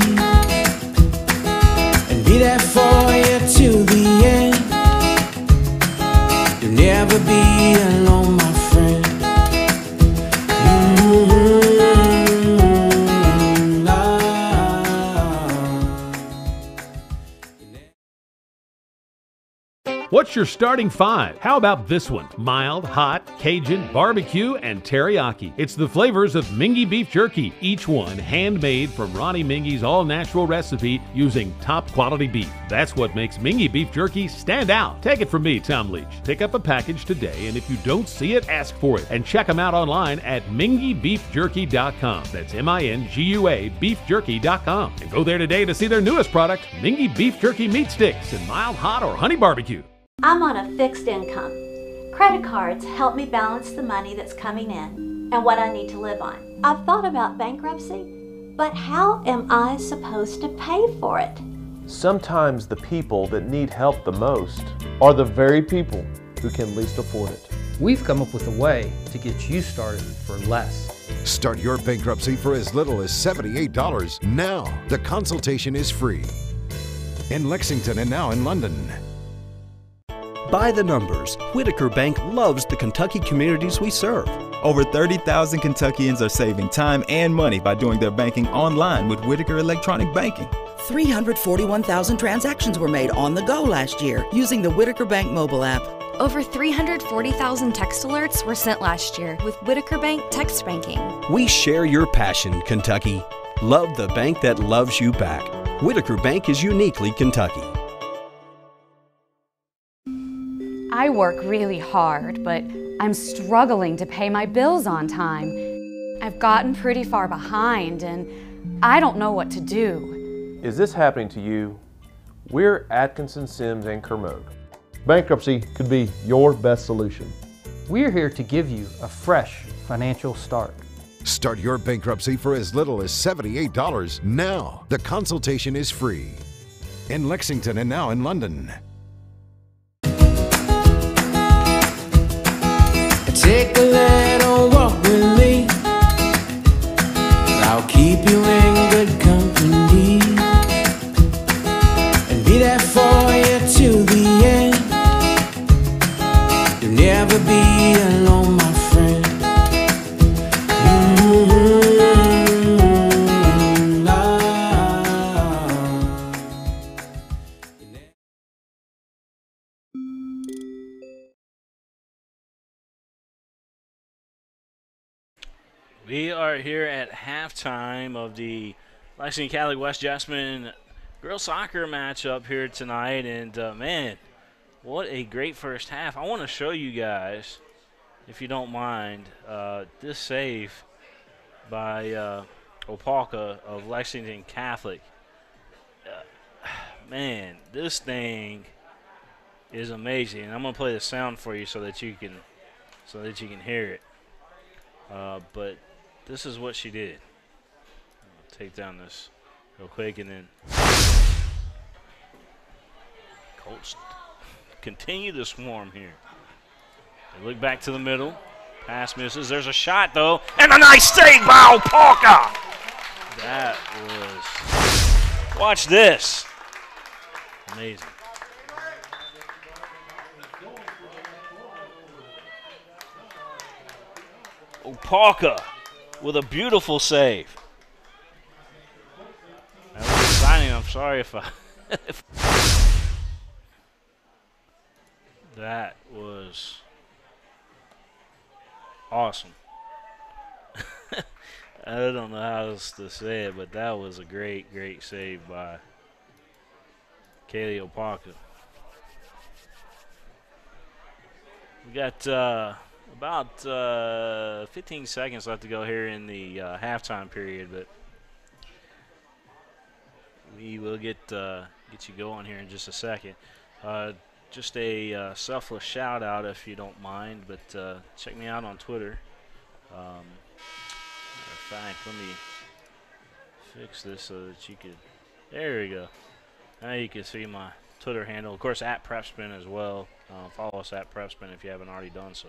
S18: and be there for you till the end. You'll never be alone, my friend.
S19: What's your starting five? How about this one? Mild, hot, Cajun, barbecue, and teriyaki. It's the flavors of Mingua beef jerky, each one handmade from Ronnie Mingy's all-natural recipe using top-quality beef. That's what makes Mingua beef jerky stand out. Take it from me, Tom Leach. Pick up a package today, and if you don't see it, ask for it. And check them out online at minguabeefjerky.com. That's M-I-N-G-U-A beefjerky.com. And go there today to see their newest product, Mingua beef jerky meat sticks in mild, hot, or honey barbecue.
S20: I'm on a fixed income. Credit cards help me balance the money that's coming in and what I need to live on. I've thought about bankruptcy, but how am I supposed to pay for it?
S12: Sometimes the people that need help the most are the very people who can least afford it.
S13: We've come up with a way to get you started for less.
S14: Start your bankruptcy for as little as $78 now. The consultation is free in Lexington and now in London.
S4: By the numbers, Whitaker Bank loves the Kentucky communities we serve.
S17: Over 30,000 Kentuckians are saving time and money by doing their banking online with Whitaker Electronic Banking.
S21: 341,000 transactions were made on the go last year using the Whitaker Bank mobile app.
S22: Over 340,000 text alerts were sent last year with Whitaker Bank text banking.
S4: We share your passion, Kentucky. Love the bank that loves you back. Whitaker Bank is uniquely Kentucky.
S15: I work really hard, but I'm struggling to pay my bills on time. I've gotten pretty far behind and I don't know what to do.
S12: Is this happening to you? We're Atkinson, Sims, and Kermode. Bankruptcy could be your best solution.
S13: We're here to give you a fresh financial start.
S14: Start your bankruptcy for as little as $78 now. The consultation is free. In Lexington and now in London.
S18: Take a little walk with me. I'll keep you in good company and be there for you till the end. You'll never be alone, my friend.
S8: We are here at halftime of the Lexington Catholic West Jessamine girls soccer matchup here tonight, and man, what a great first half. I want to show you guys, if you don't mind, this save by Opalka of Lexington Catholic. Man, this thing is amazing, and I'm going to play the sound for you so that you can hear it. But this is what she did. I'll take down this real quick, and then Colts continue the swarm here. They look back to the middle. Pass misses. There's a shot, though, and a nice save by Opalka. That was, watch this. Amazing. Opalka with a beautiful save. That was exciting. I'm sorry if I... That was awesome. I don't know how else to say it, but that was a great, great save by Kaylee Opalka. We got about 15 seconds left to go here in the halftime period, but we will get you going here in just a second. Just a selfless shout out, if you don't mind, but check me out on Twitter. In fact, let me fix this so that you could. There we go. Now you can see my Twitter handle, of course, at PrepSpin as well. Follow us at PrepSpin if you haven't already done so.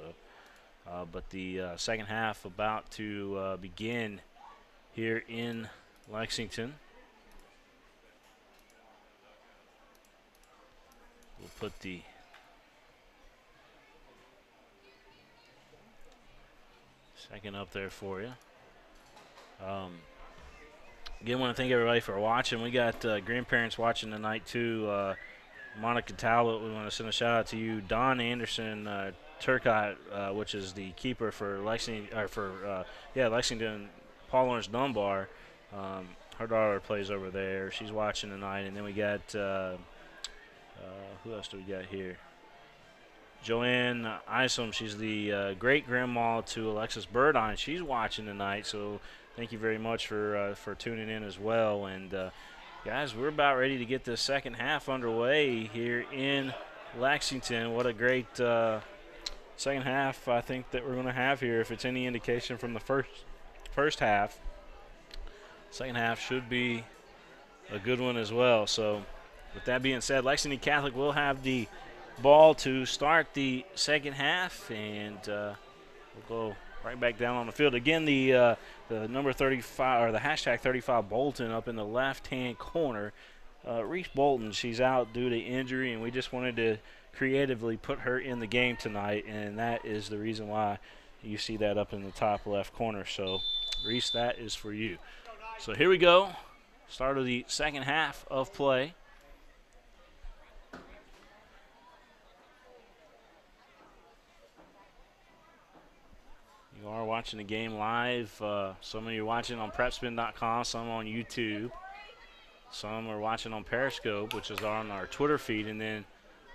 S8: But the second half about to begin here in Lexington. We'll put the second up there for you. Again, want to thank everybody for watching. We got grandparents watching tonight too. Monica Talbot, we want to send a shout out to you. Don Anderson Turcotte, which is the keeper for Lexington, Lexington, Paul Lawrence Dunbar. Her daughter plays over there. She's watching tonight. And then we got, who else do we got here? Joanne Isom, she's the great-grandma to Alexis Burdine. She's watching tonight, so thank you very much for tuning in as well. And, guys, we're about ready to get the second half underway here in Lexington. What a great second half I think that we're going to have here. If it's any indication from the first half, second half should be a good one as well. So with that being said, Lexington Catholic will have the ball to start the second half, and we'll go right back down on the field. Again, the number 35, or the hashtag 35 Bolton up in the left-hand corner. Reese Bolton, she's out due to injury, and we just wanted to creatively put her in the game tonight, and that is the reason why you see that up in the top left corner. So, Reese, that is for you. So here we go. Start of the second half of play. You are watching the game live. Some of you are watching on PrepSpin.com, some on YouTube. Some are watching on Periscope, which is on our Twitter feed. And then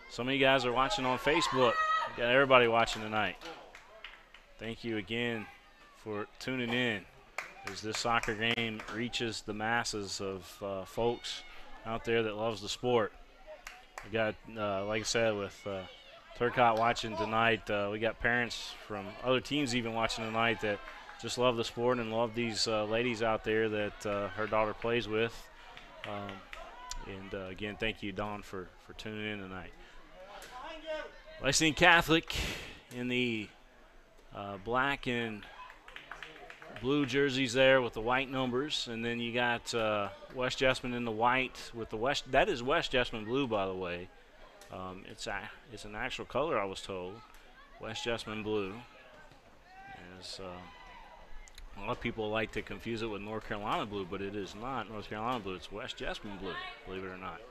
S8: some of you guys are watching on Facebook. We got everybody watching tonight. Thank you again for tuning in. as this soccer game reaches the masses of folks out there that loves the sport. We got, like I said, with Turcotte watching tonight, we got parents from other teams even watching tonight that just love the sport and love these ladies out there that her daughter plays with. Again, thank you, Dawn, for tuning in tonight. Lexington Catholic in the black and blue jerseys there with the white numbers, and then you got West Jessamine in the white with the West. That is West Jessamine blue, by the way. It's an actual color, I was told. West Jessamine blue. As a lot of people like to confuse it with North Carolina blue, but it is not North Carolina blue. It's West Jessamine blue, believe it or not.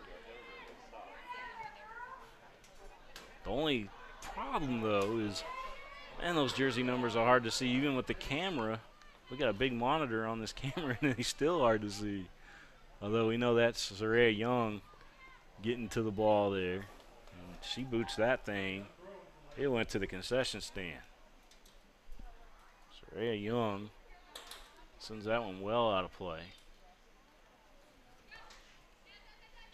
S8: The only problem, though, is, man, those jersey numbers are hard to see, even with the camera. We got a big monitor on this camera, and it's still hard to see. Although we know that's Soraya Young getting to the ball there. And she boots that thing. It went to the concession stand. Soraya Young sends that one well out of play.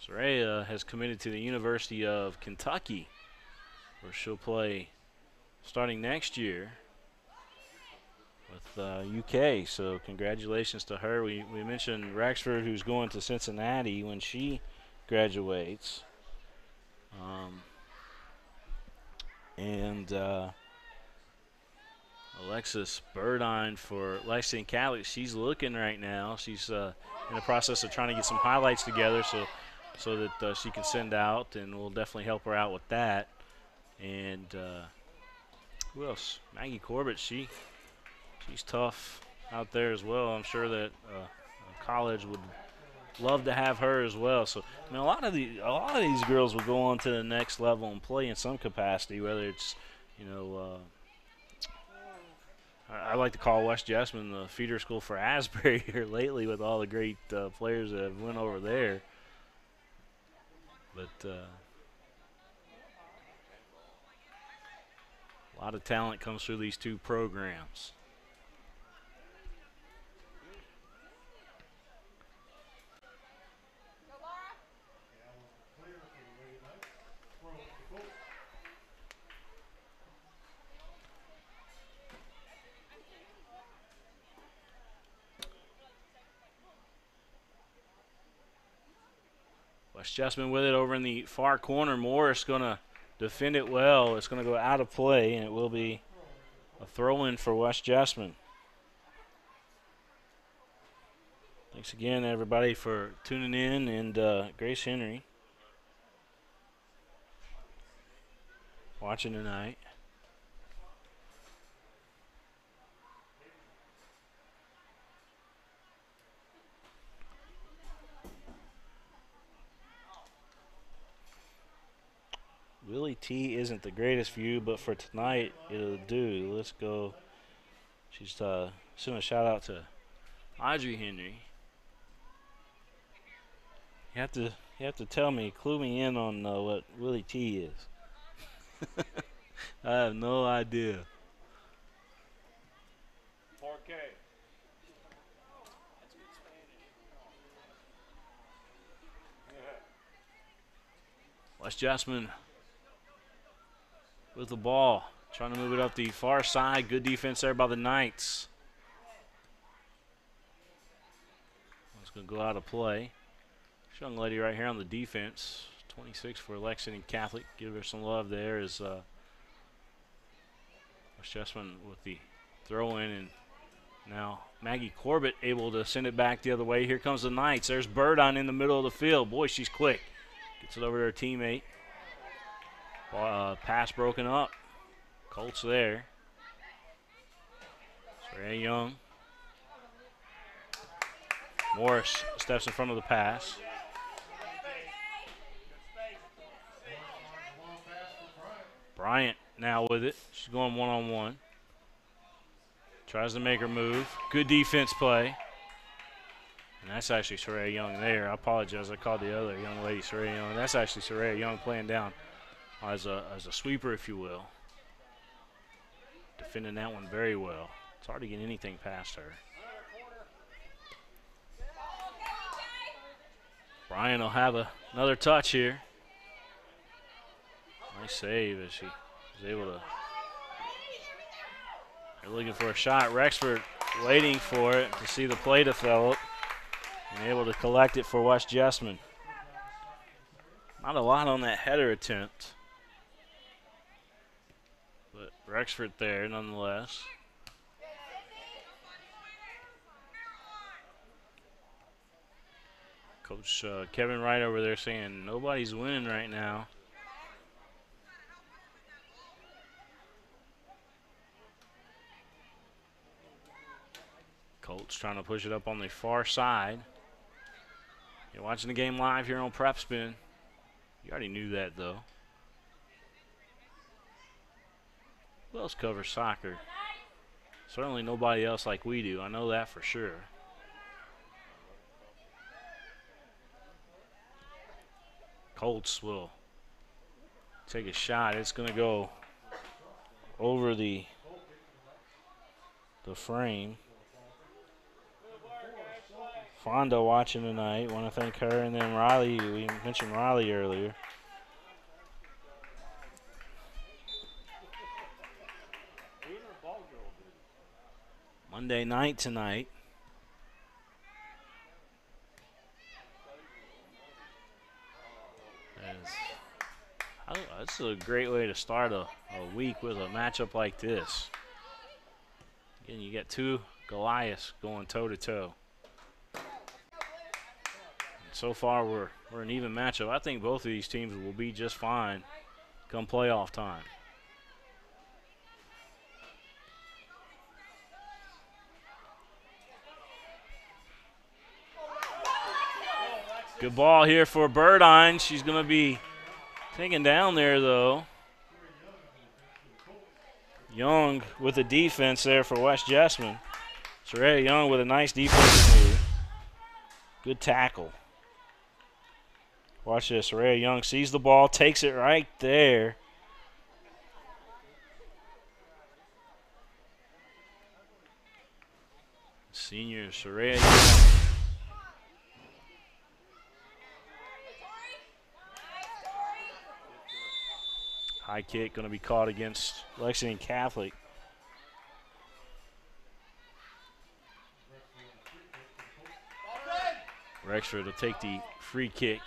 S8: Soraya has committed to the University of Kentucky, where she'll play starting next year with UK, so congratulations to her. We mentioned Rexford, who's going to Cincinnati when she graduates. Alexis Burdine for Lexington Catholic, she's looking right now. She's in the process of trying to get some highlights together so that she can send out, and we'll definitely help her out with that. And who else? Maggie Corbett, she's tough out there as well. I'm sure that college would love to have her as well. So I mean, a lot of these girls will go on to the next level and play in some capacity, whether it's, you know, I like to call West Jessamine the feeder school for Asbury here lately with all the great players that have went over there. But a lot of talent comes through these two programs. West Jessamine with it over in the far corner. Morris going to defend it well. It's going to go out of play, and it will be a throw-in for West Jessamine. Thanks again, everybody, for tuning in, and Grace Henry watching tonight. Willie T isn't the greatest view, but for tonight it'll do. Let's go. She's sending a shout out to Audrey Henry. You have to tell me, clue me in on what Willie T is. I have no idea.
S12: 4K.
S8: West Jessamine with the ball, trying to move it up the far side. Good defense there by the Knights. It's going to go out of play. This young lady right here on the defense, 26 for Lexington Catholic. Give her some love there as West Jessamine with the throw-in, and now Maggie Corbett able to send it back the other way. Here comes the Knights. There's Burdine in the middle of the field. Boy, she's quick. Gets it over to her teammate. Pass broken up. Colts there. Soraya Young. Morris steps in front of the pass. Bryant now with it. She's going one-on-one. Tries to make her move. Good defense play. And that's actually Soraya Young there. I apologize. I called the other young lady Soraya Young. That's actually Soraya Young playing down as a sweeper, if you will. Defending that one very well. It's hard to get anything past her. Ryan will have another touch here. Nice save as she was able to. They're looking for a shot. Rexford waiting for it to see the play develop and able to collect it for West Jessamine. Not a lot on that header attempt, but Rexford there nonetheless. Coach Kevin Wright over there saying nobody's winning right now. Colts trying to push it up on the far side. You're watching the game live here on PrepSpin. You already knew that, though. Who else covers soccer? Certainly nobody else like we do. I know that for sure. Colts will take a shot. It's going to go over the frame. Fonda watching tonight. Want to thank her. And then Riley, we mentioned Riley earlier. Monday night tonight. This is a great way to start a week with a matchup like this. Again, you get two Goliaths going toe-to-toe. So far, we're an even matchup. I think both of these teams will be just fine come playoff time. Good ball here for Burdine. She's going to be taken down there, though. Young with the defense there for West Jessamine. Soraya Young with a nice defensive move. Good tackle. Watch this. Soraya Young sees the ball, takes it right there. Senior Soraya Young. High kick going to be caught against Lexington Catholic. Rexford will take the free kick.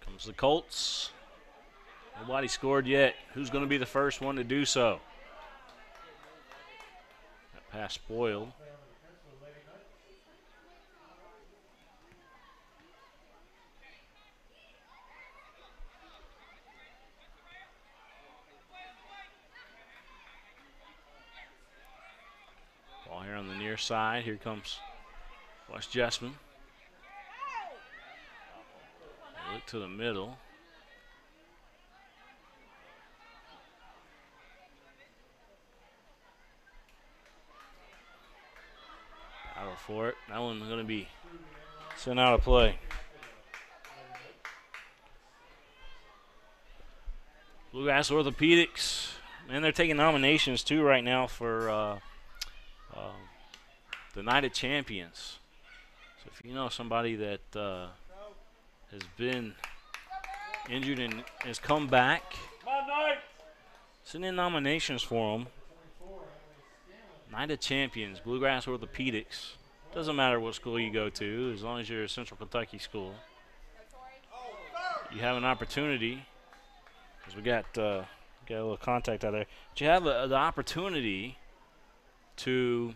S8: Comes the Colts. Nobody scored yet. Who's going to be the first one to do so? That pass spoiled. Here on the near side. Here comes West Jessamine. Look to the middle. Battle for it. That one's going to be sent out of play. Bluegrass Orthopedics. Man, they're taking nominations too right now for the Night of Champions. So if you know somebody that has been injured and has come back, send in nominations for them. Night of Champions, Bluegrass Orthopedics. Doesn't matter what school you go to, as long as you're a Central Kentucky school. You have an opportunity, because we got a little contact out there, but you have the opportunity to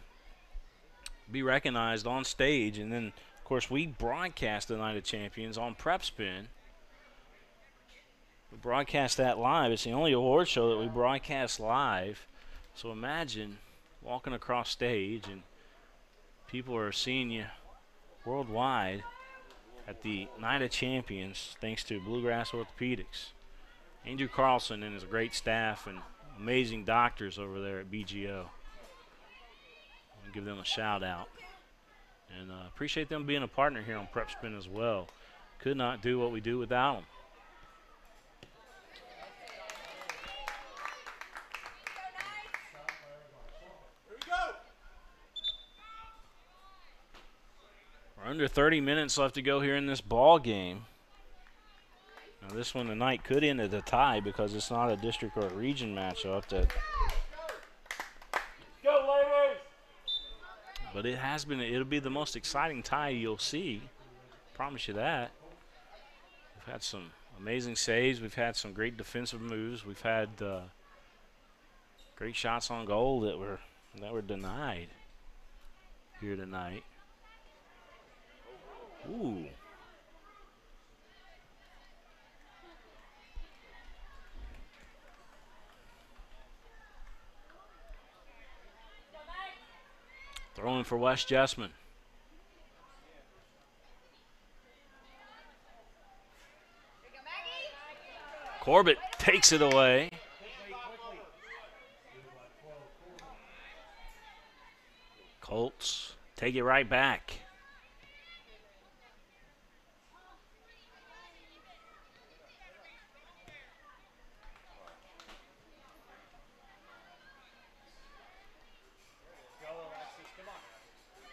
S8: be recognized on stage, and then of course we broadcast the Night of Champions on PrepSpin. We broadcast that live. It's the only award show that we broadcast live. So imagine walking across stage and people are seeing you worldwide at the Night of Champions thanks to Bluegrass Orthopedics. Andrew Carlson and his great staff and amazing doctors over there at BGO. Give them a shout out, and appreciate them being a partner here on PrepSpin as well. Could not do what we do without them. Under 30 minutes left to go here in this ball game. Now this one tonight could end at a tie because it's not a district or a region matchup. But it has been. It'll be the most exciting tie you'll see. Promise you that. We've had some amazing saves. We've had some great defensive moves. We've had great shots on goal that were denied here tonight. Ooh. Throwing for West Jessamine. Corbett takes it away. Colts take it right back.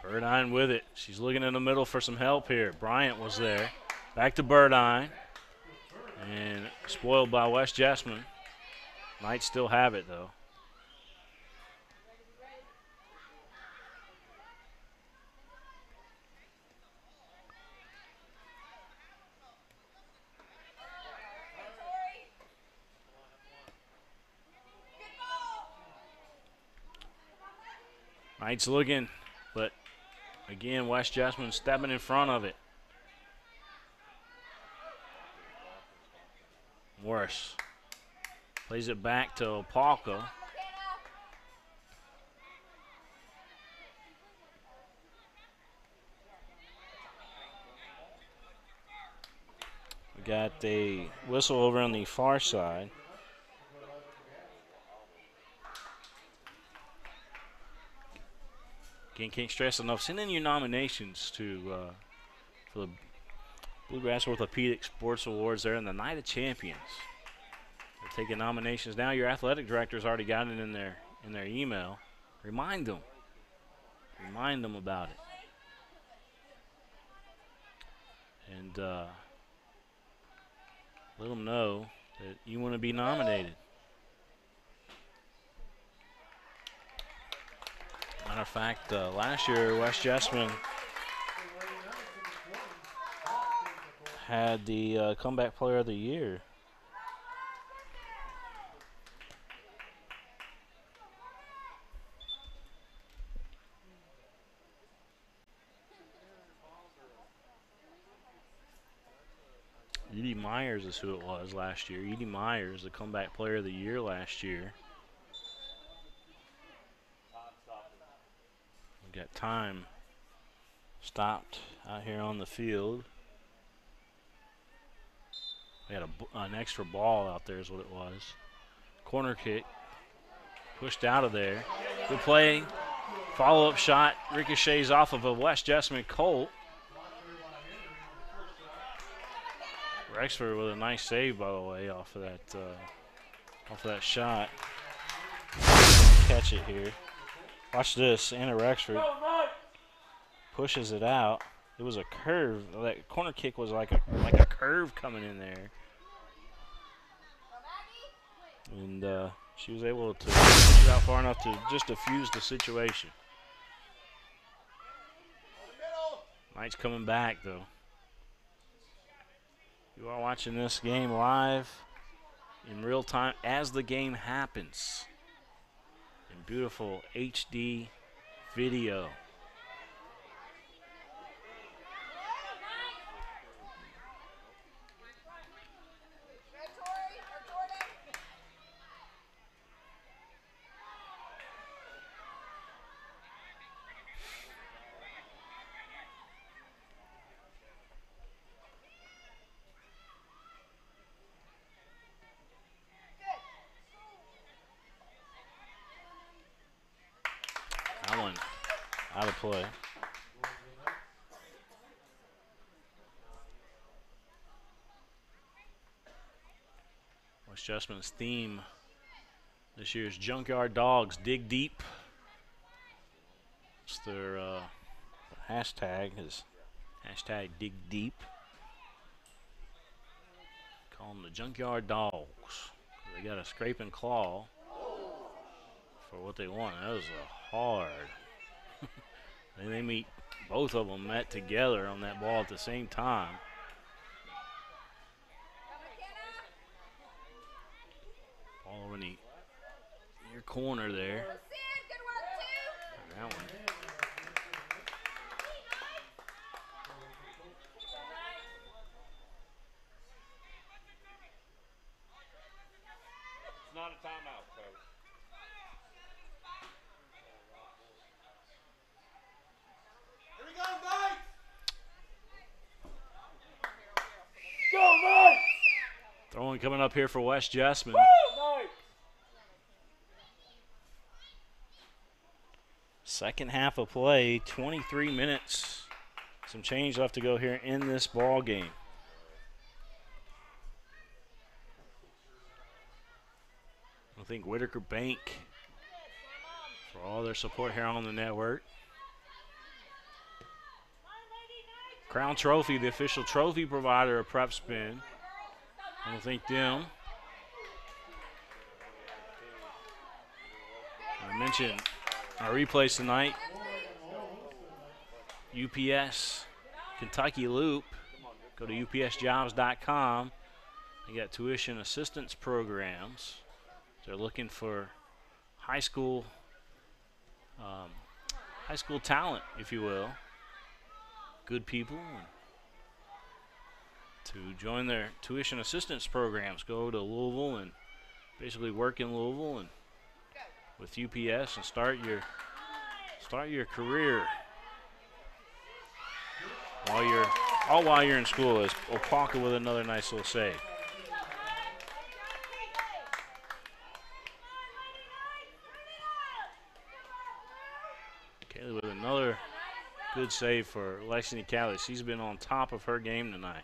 S8: Burdine with it. She's looking in the middle for some help here. Bryant was there. Back to Burdine. And spoiled by West Jessamine. Might still have it, though. Knight's looking, but again, West Jessamine stepping in front of it. Morris plays it back to Opalka. We got a whistle over on the far side. Again, can't stress enough, send in your nominations to for the Bluegrass Orthopedic Sports Awards. They're in the Night of Champions. They're taking nominations now. Your athletic director's already got it in their email. Remind them about it. And let them know that you want to be nominated. Matter of fact, last year West Jessamine had the comeback player of the year. Edie Myers is who it was last year. Edie Myers, the comeback player of the year last year. We got time stopped out here on the field. We had an extra ball out there is what it was. Corner kick. Pushed out of there. Good play. Follow-up shot. Ricochets off of a West Jessamine Colt. Rexford with a nice save, by the way, off of that shot. Catch it here. Watch this. Anna Rexford pushes it out. It was a curve. That corner kick was like a curve coming in there. And she was able to push it out far enough to just diffuse the situation. Knight's coming back, though. You are watching this game live in real time as the game happens. In beautiful HD video. That one out of play. West Jessamine's theme this year's Junkyard Dogs Dig Deep. It's their hashtag is Hashtag dig deep. Call them the Junkyard Dogs. They got a scrape and claw for what they want. That was a hard. And they meet, both of them met together on that ball at the same time. Ball over in the near corner there. And that one.
S1: It's not a timeout, coach. Here we go, Knights! Go, Knights!
S8: Throwing coming up here for West Jessamine.
S1: Knights!
S8: Second half of play, 23 minutes. Some change left to go here in this ball game. I think Whitaker Bank for all their support here on the network. Crown Trophy, the official trophy provider of PrepSpin. I want to thank them. I mentioned our replays tonight. UPS Kentucky Loop. Go to upsjobs.com. They got tuition assistance programs. They're looking for high school talent, if you will. Good people. To join their tuition assistance programs, go to Louisville and basically work in Louisville and with UPS and start your career while you're in school. As Opaka with another nice little save. Kaylee with another good save for Lexington Cali. She's been on top of her game tonight.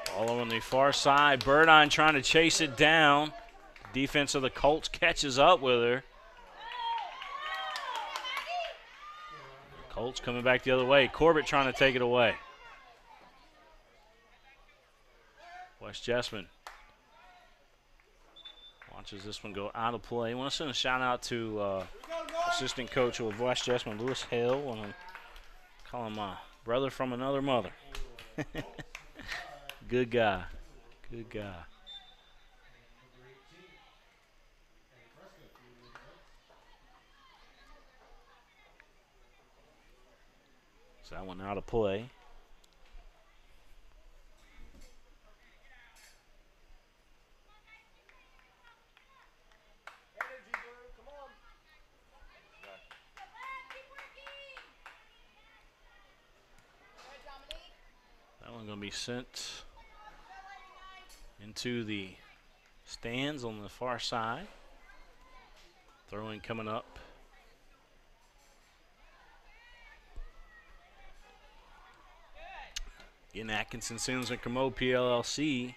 S8: Ball on the far side. Burdine trying to chase it down. Defense of the Colts catches up with her. Colts coming back the other way. Corbett trying to take it away. West Jessamine watches this one go out of play. I want to send a shout out to assistant coach of West Jessamine, Lewis Hale. And call him my brother from another mother. Good guy. Good guy. So that one out of play. That one going to be sent into the stands on the far side. Throwing coming up. In Atkinson, Sims, and Kermode PLLC. If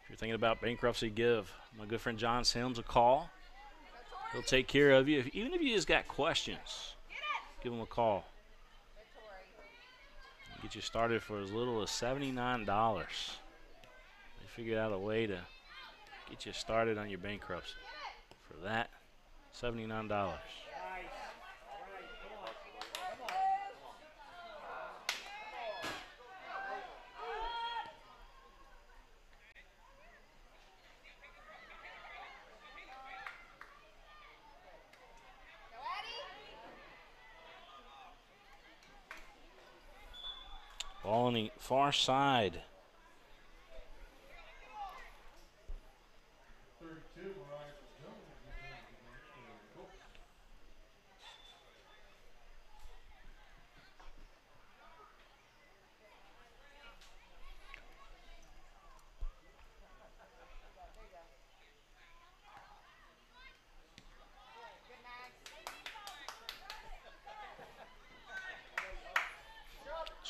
S8: you're thinking about bankruptcy, give my good friend John Sims a call. He'll take care of you. Even if you just got questions, give him a call. Get you started for as little as $79. They figured out a way to get you started on your bankruptcy. For that, $79. Ball on the far side.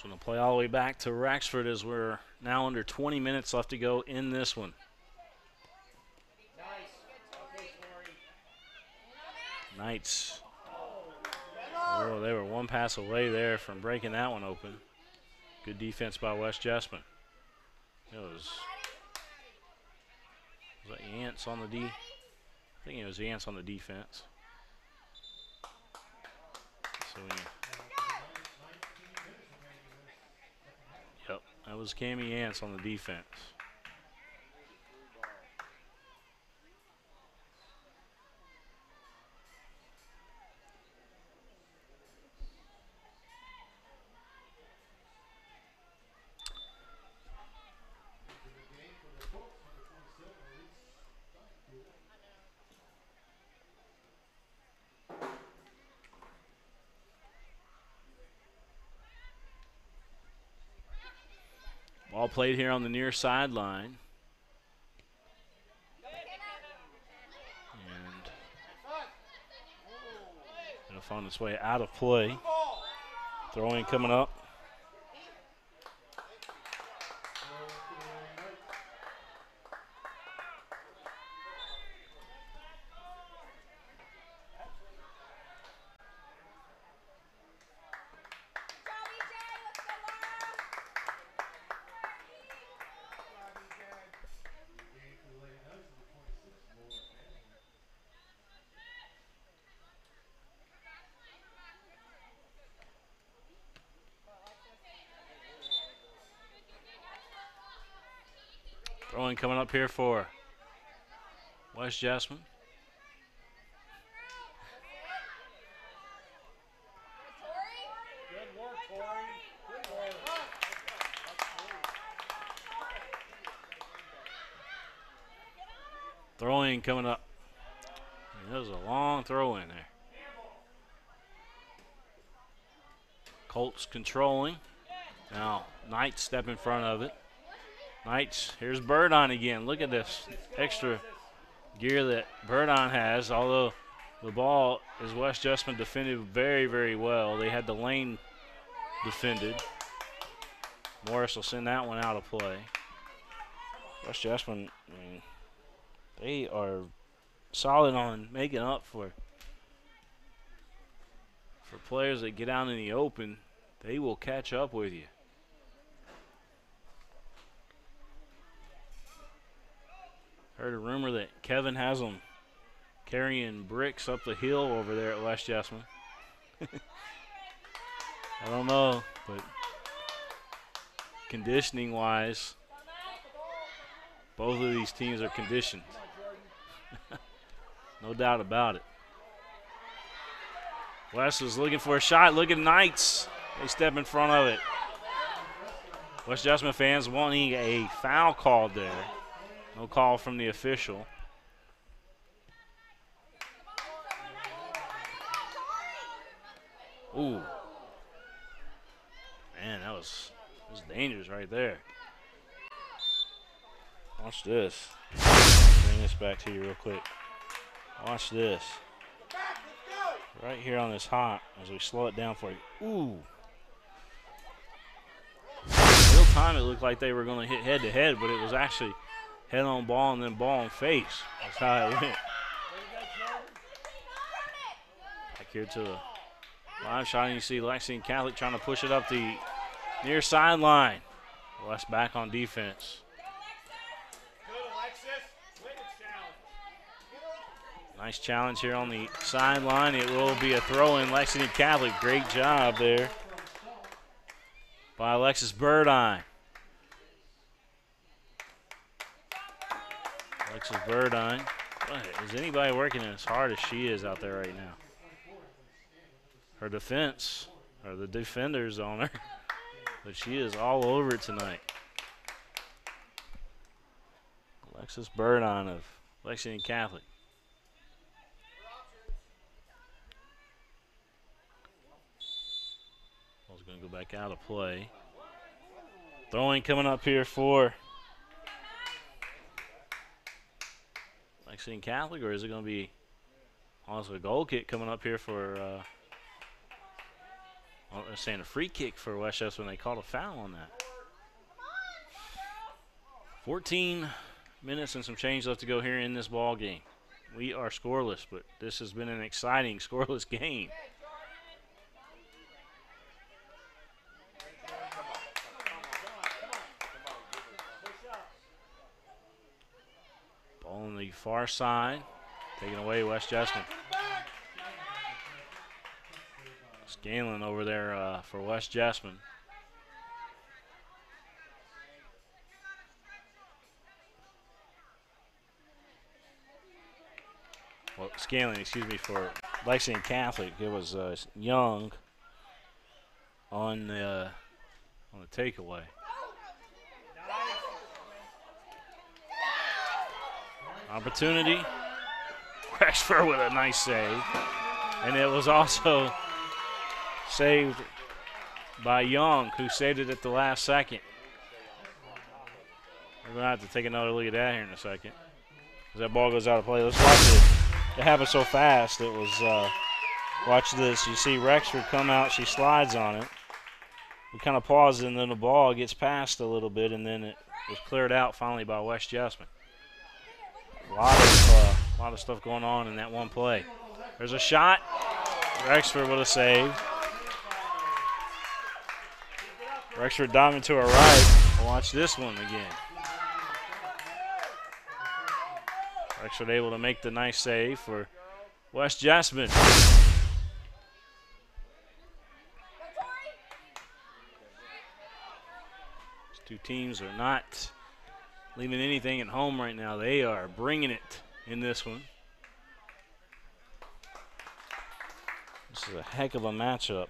S8: So going to play all the way back to Rexford as we're now under 20 minutes left to go in this one. Knights. Oh, they were one pass away there from breaking that one open. Good defense by West Jessamine. It was that Yance on the D? I think it was Yance on the defense. So yep, that was Cammie Yance on the defense. Ball played here on the near sideline. And it'll find its way out of play. Throwing coming up. Throwing coming up here for West Jessamine.
S1: Good work, Tori. Good work.
S8: Throwing coming up. That was a long throw in there. Colts controlling. Now Knight step in front of it. Knights, here's Burdine again. Look at this extra gear that Burdine has, although the ball is West Jessamine defended very, very well. They had the lane defended. Morris will send that one out of play. West Jessamine, I mean, they are solid on making up for players that get out in the open. They will catch up with you. Heard a rumor that Kevin has them carrying bricks up the hill over there at West Jessamine. I don't know, but conditioning-wise, both of these teams are conditioned. No doubt about it. West is looking for a shot. Look at Knights. They step in front of it. West Jessamine fans wanting a foul called there. No call from the official. Ooh. Man, that was dangerous right there. Watch this. Bring this back to you real quick. Watch this. Right here on this hop as we slow it down for you. Ooh. Real time it looked like they were going to hit head to head, but it was actually head on ball and then ball on face. That's how it went. Back here to the live shot, and you see Lexington Catholic trying to push it up the near sideline. West back on defense. Nice challenge here on the sideline. It will be a throw in Lexington Catholic. Great job there by Alexis Burdine. Alexis Burdine. Is anybody working as hard as she is out there right now? Her defense, or the defenders on her, but she is all over it tonight. Alexis Burdine of Lexington Catholic. Ball's going to go back out of play. Throwing coming up here for Lexington Catholic, or is it going to be also a goal kick coming up here for Well, they're saying a free kick for West Jessamine. They called a foul on that. 14 minutes and some change left to go here in this ball game. We are scoreless, but this has been an exciting scoreless game. Ball on the far side, taken away West Jessamine. Scanlon over there for West Jessamine. Well, Scanlon, excuse me, for Lexington Catholic. It was Young on the takeaway. Opportunity. Rexford with a nice save. And it was also saved by Young, who saved it at the last second. We're going to have to take another look at that here in a second. As that ball goes out of play. Let's watch it. It happened so fast. It was, watch this. You see Rexford come out. She slides on it. We kind of pause, and then the ball gets passed a little bit, and then it was cleared out finally by West Jessamine. A lot of stuff going on in that one play. There's a shot. Rexford with a save. Rexford diving to her right. Watch this one again. Rexford able to make the nice save for West Jessamine. These two teams are not leaving anything at home right now. They are bringing it in this one. This is a heck of a matchup.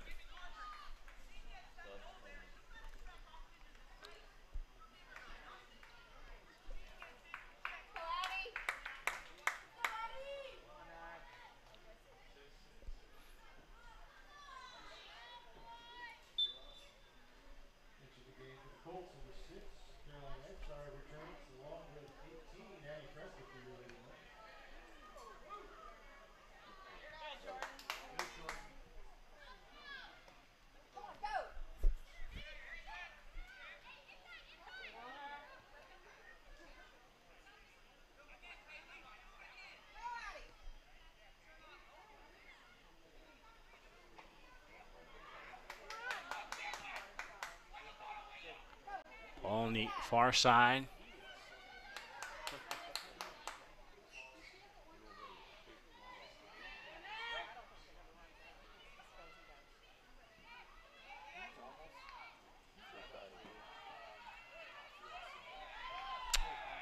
S8: On the far side.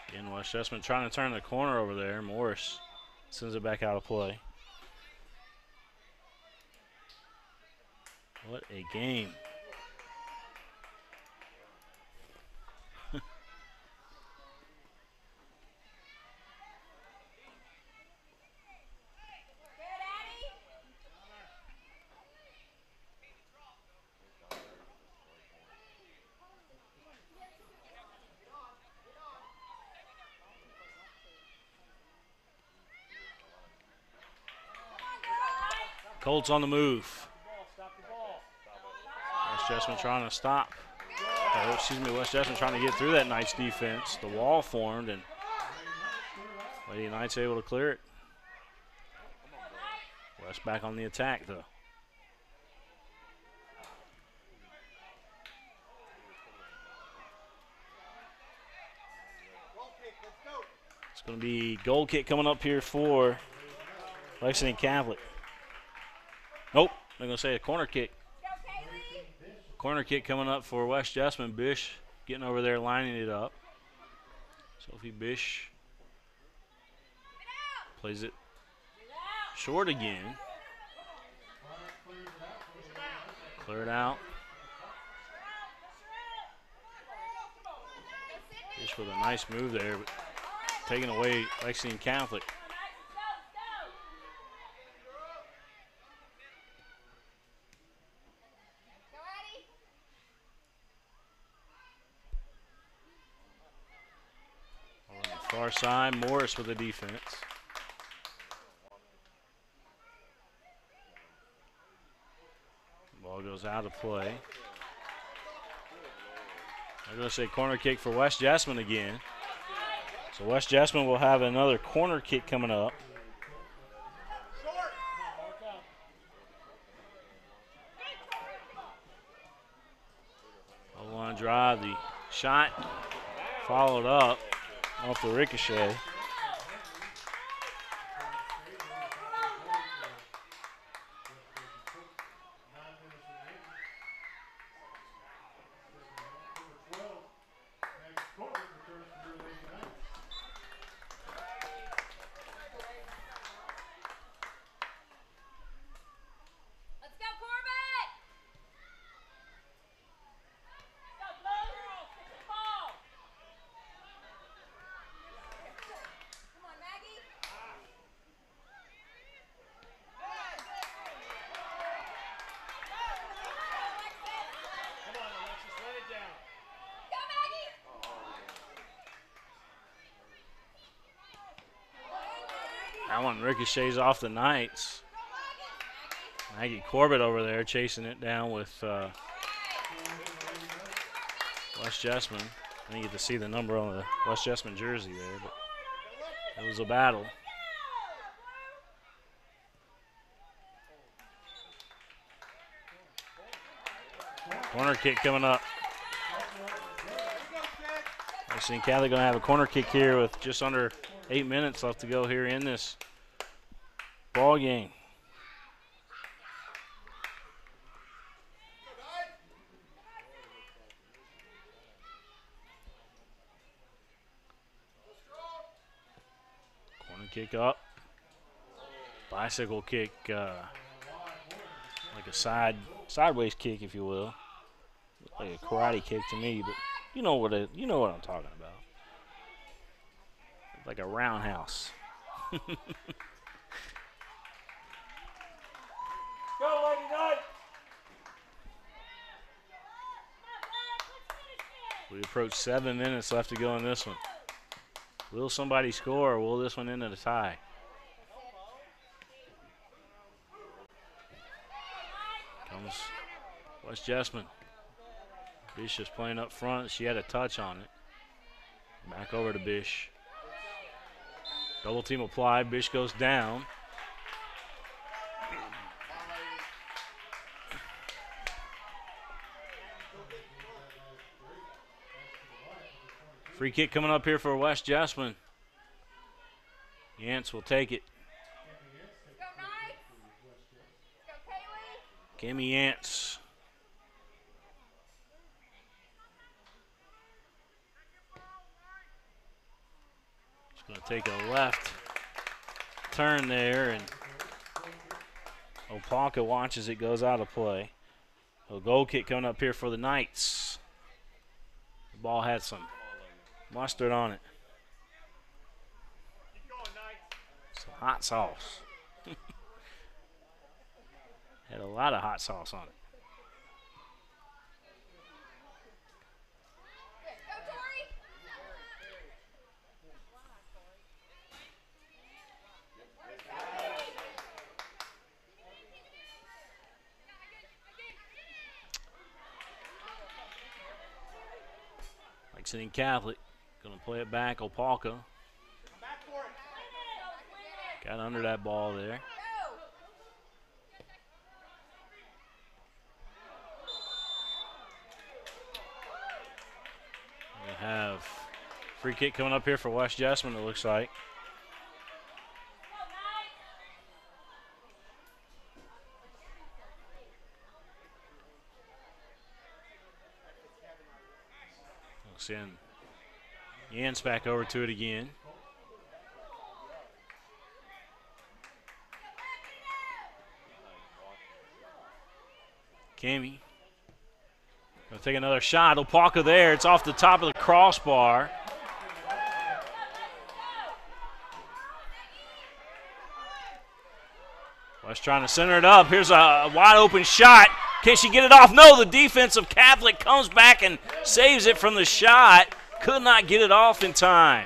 S8: Again, West Jessamine trying to turn the corner over there. Morris sends it back out of play. What a game. Colts on the move. West Jessamine trying to stop. West Jessamine trying to get through that nice defense. The wall formed, and Lady Knights able to clear it. West back on the attack, though. It's going to be goal kick coming up here for Lexington Catholic. Nope, they're going to say a corner kick. Corner kick coming up for West Jessamine. Bish getting over there, lining it up. Sophie Bish plays it short again. Clear it out. Bish with a nice move there, but taking away Lexington Catholic. Far side, Morris with the defense. Ball goes out of play. I'm going to say corner kick for West Jessamine again. So West Jessamine will have another corner kick coming up. Low line drive, the shot followed up off the ricochet. That one ricochets off the Knights. Maggie Corbett over there chasing it down with West Jessamine. I didn't get to see the number on the West Jessamine jersey there, but it was a battle. Corner kick coming up. Lexington Catholic going to have a corner kick here with just under 8 minutes left to go here in this ball game. Corner kick up. Bicycle kick, like a sideways kick, if you will. Like a karate kick to me, but you know what I'm talking about. Like a roundhouse.
S1: Go, Lady Knight!
S8: We approach 7 minutes left to go in this one. Will somebody score, or will this one end in a tie? Comes West Jessamine. Bish is playing up front. She had a touch on it. Back over to Bish. Double team applied. Bish goes down. Free kick coming up here for West Jessamine. Yance will take it. Kimmy Yance. She's going to take a left turn there, and Opalka watches it, goes out of play. A goal kick coming up here for the Knights. The ball had some mustard on it. Some hot sauce. Had a lot of hot sauce on it. Lexington Catholic going to play it back. Opalka got under that ball there. We have free kick coming up here for West Jessamine, it looks like. We'll send Yance back over to it again. Cammy going to take another shot. Opalka there. It's off the top of the crossbar. West trying to center it up. Here's a wide open shot. Can she get it off? No, the defense of Catholic comes back and saves it from the shot. Could not get it off in time.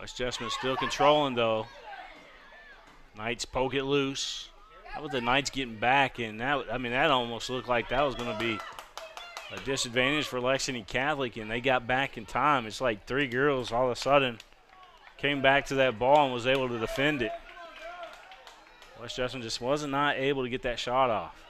S8: West Jessamine still controlling, though. Knights poke it loose. How about the Knights getting back? And that, I mean, that almost looked like that was going to be a disadvantage for Lexington Catholic, and they got back in time. It's like 3 girls all of a sudden came back to that ball and was able to defend it. West Jessamine just wasn't not able to get that shot off.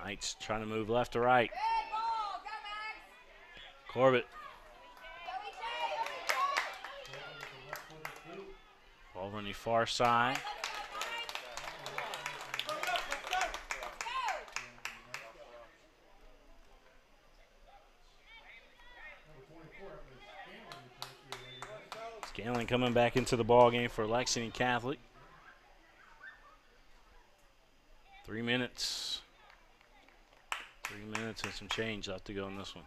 S8: Knights trying to move left to right. Corbett. Over on the far side. Scanlon coming back into the ball game for Lexington Catholic. 3 minutes. 3 minutes and some change left to go in this one.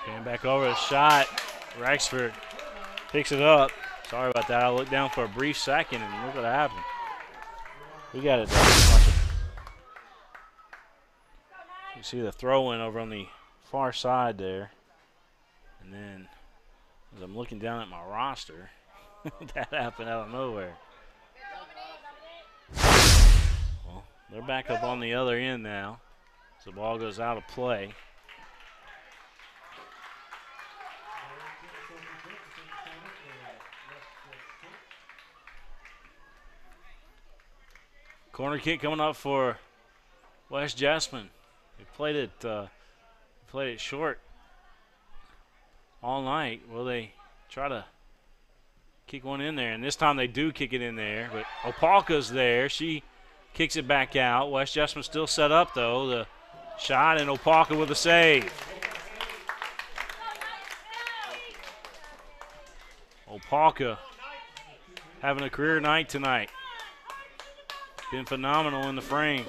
S8: Came back over a shot. Rexford picks it up. Sorry about that. I looked down for a brief second and look what happened. We got it done. You see the throw in over on the far side there. And then as I'm looking down at my roster, that happened out of nowhere. Well, they're back up on the other end now. So the ball goes out of play. Corner kick coming up for West Jessamine. They played it short all night. Will they try to kick one in there? And this time they do kick it in there. But Opalka's there. She kicks it back out. West Jessamine still set up, though. The shot, and Opalka with a save. Opalka having a career night tonight. Been phenomenal in the frame.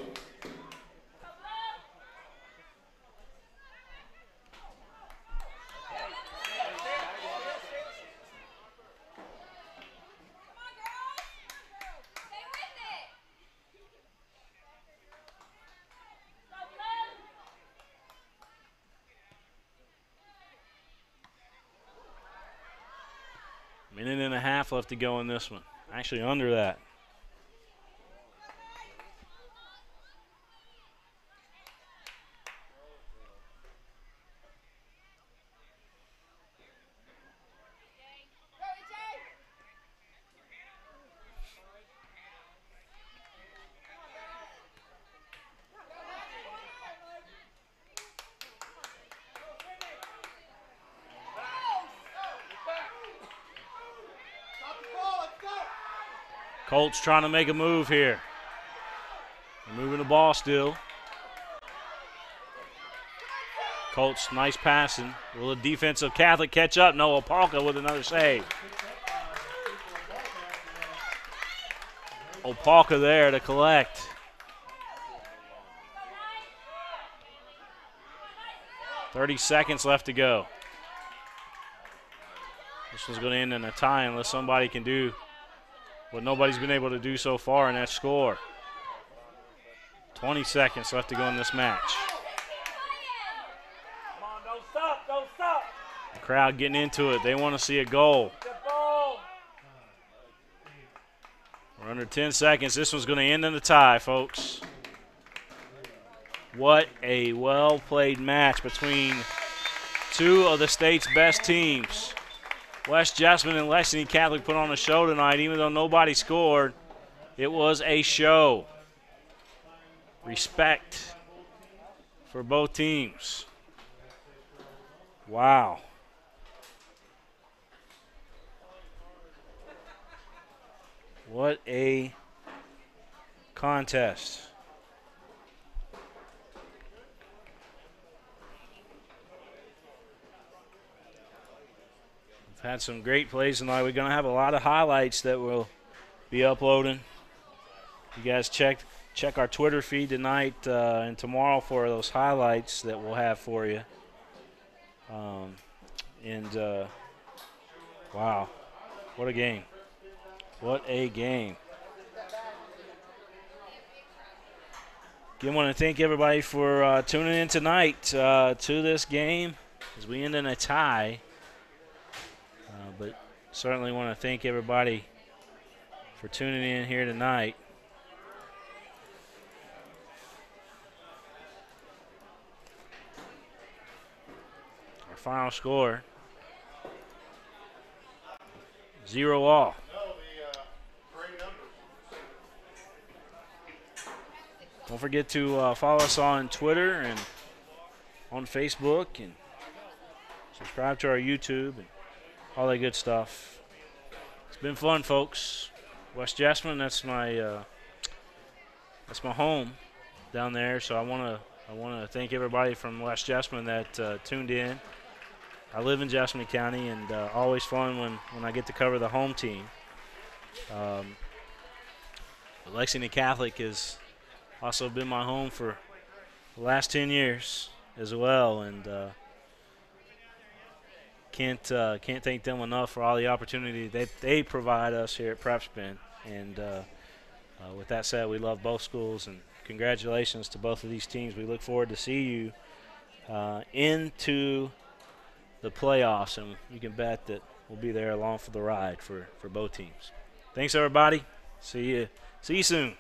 S8: Minute and a half left to go in this one. Actually under that. Colts trying to make a move here. They're moving the ball still. Colts, nice passing. Will the defensive Catholic catch up? No, Opalka with another save. Opalka there to collect. .30 seconds left to go. This one's going to end in a tie unless somebody can do what nobody's been able to do so far in that score. 20 seconds left to go in this match.
S1: Come on, don't stop, don't stop.
S8: The crowd getting into it. They want to see a goal. We're under 10 seconds. This one's going to end in a tie, folks. What a well-played match between two of the state's best teams. West Jessamine and Lexington Catholic put on a show tonight. Even though nobody scored, it was a show. Respect for both teams. Wow. What a contest. We've had some great plays tonight. We're going to have a lot of highlights that we'll be uploading. You guys check our Twitter feed tonight and tomorrow for those highlights that we'll have for you. Wow, what a game. What a game. Again, I want to thank everybody for tuning in tonight to this game as we end in a tie. But certainly want to thank everybody for tuning in here tonight. Our final score, 0-all. Don't forget to follow us on Twitter and on Facebook, and subscribe to our YouTube and all that good stuff. It's been fun, folks. West Jessamine, that's my home down there. So I want to thank everybody from West Jessamine that tuned in. I live in Jessamine County, and always fun when I get to cover the home team. Lexington Catholic has also been my home for the last 10 years as well, and can't thank them enough for all the opportunity that they provide us here at PrepSpin. And with that said, we love both schools, and congratulations to both of these teams. We look forward to see you into the playoffs, and you can bet that we'll be there along for the ride for both teams. Thanks, everybody. See you soon.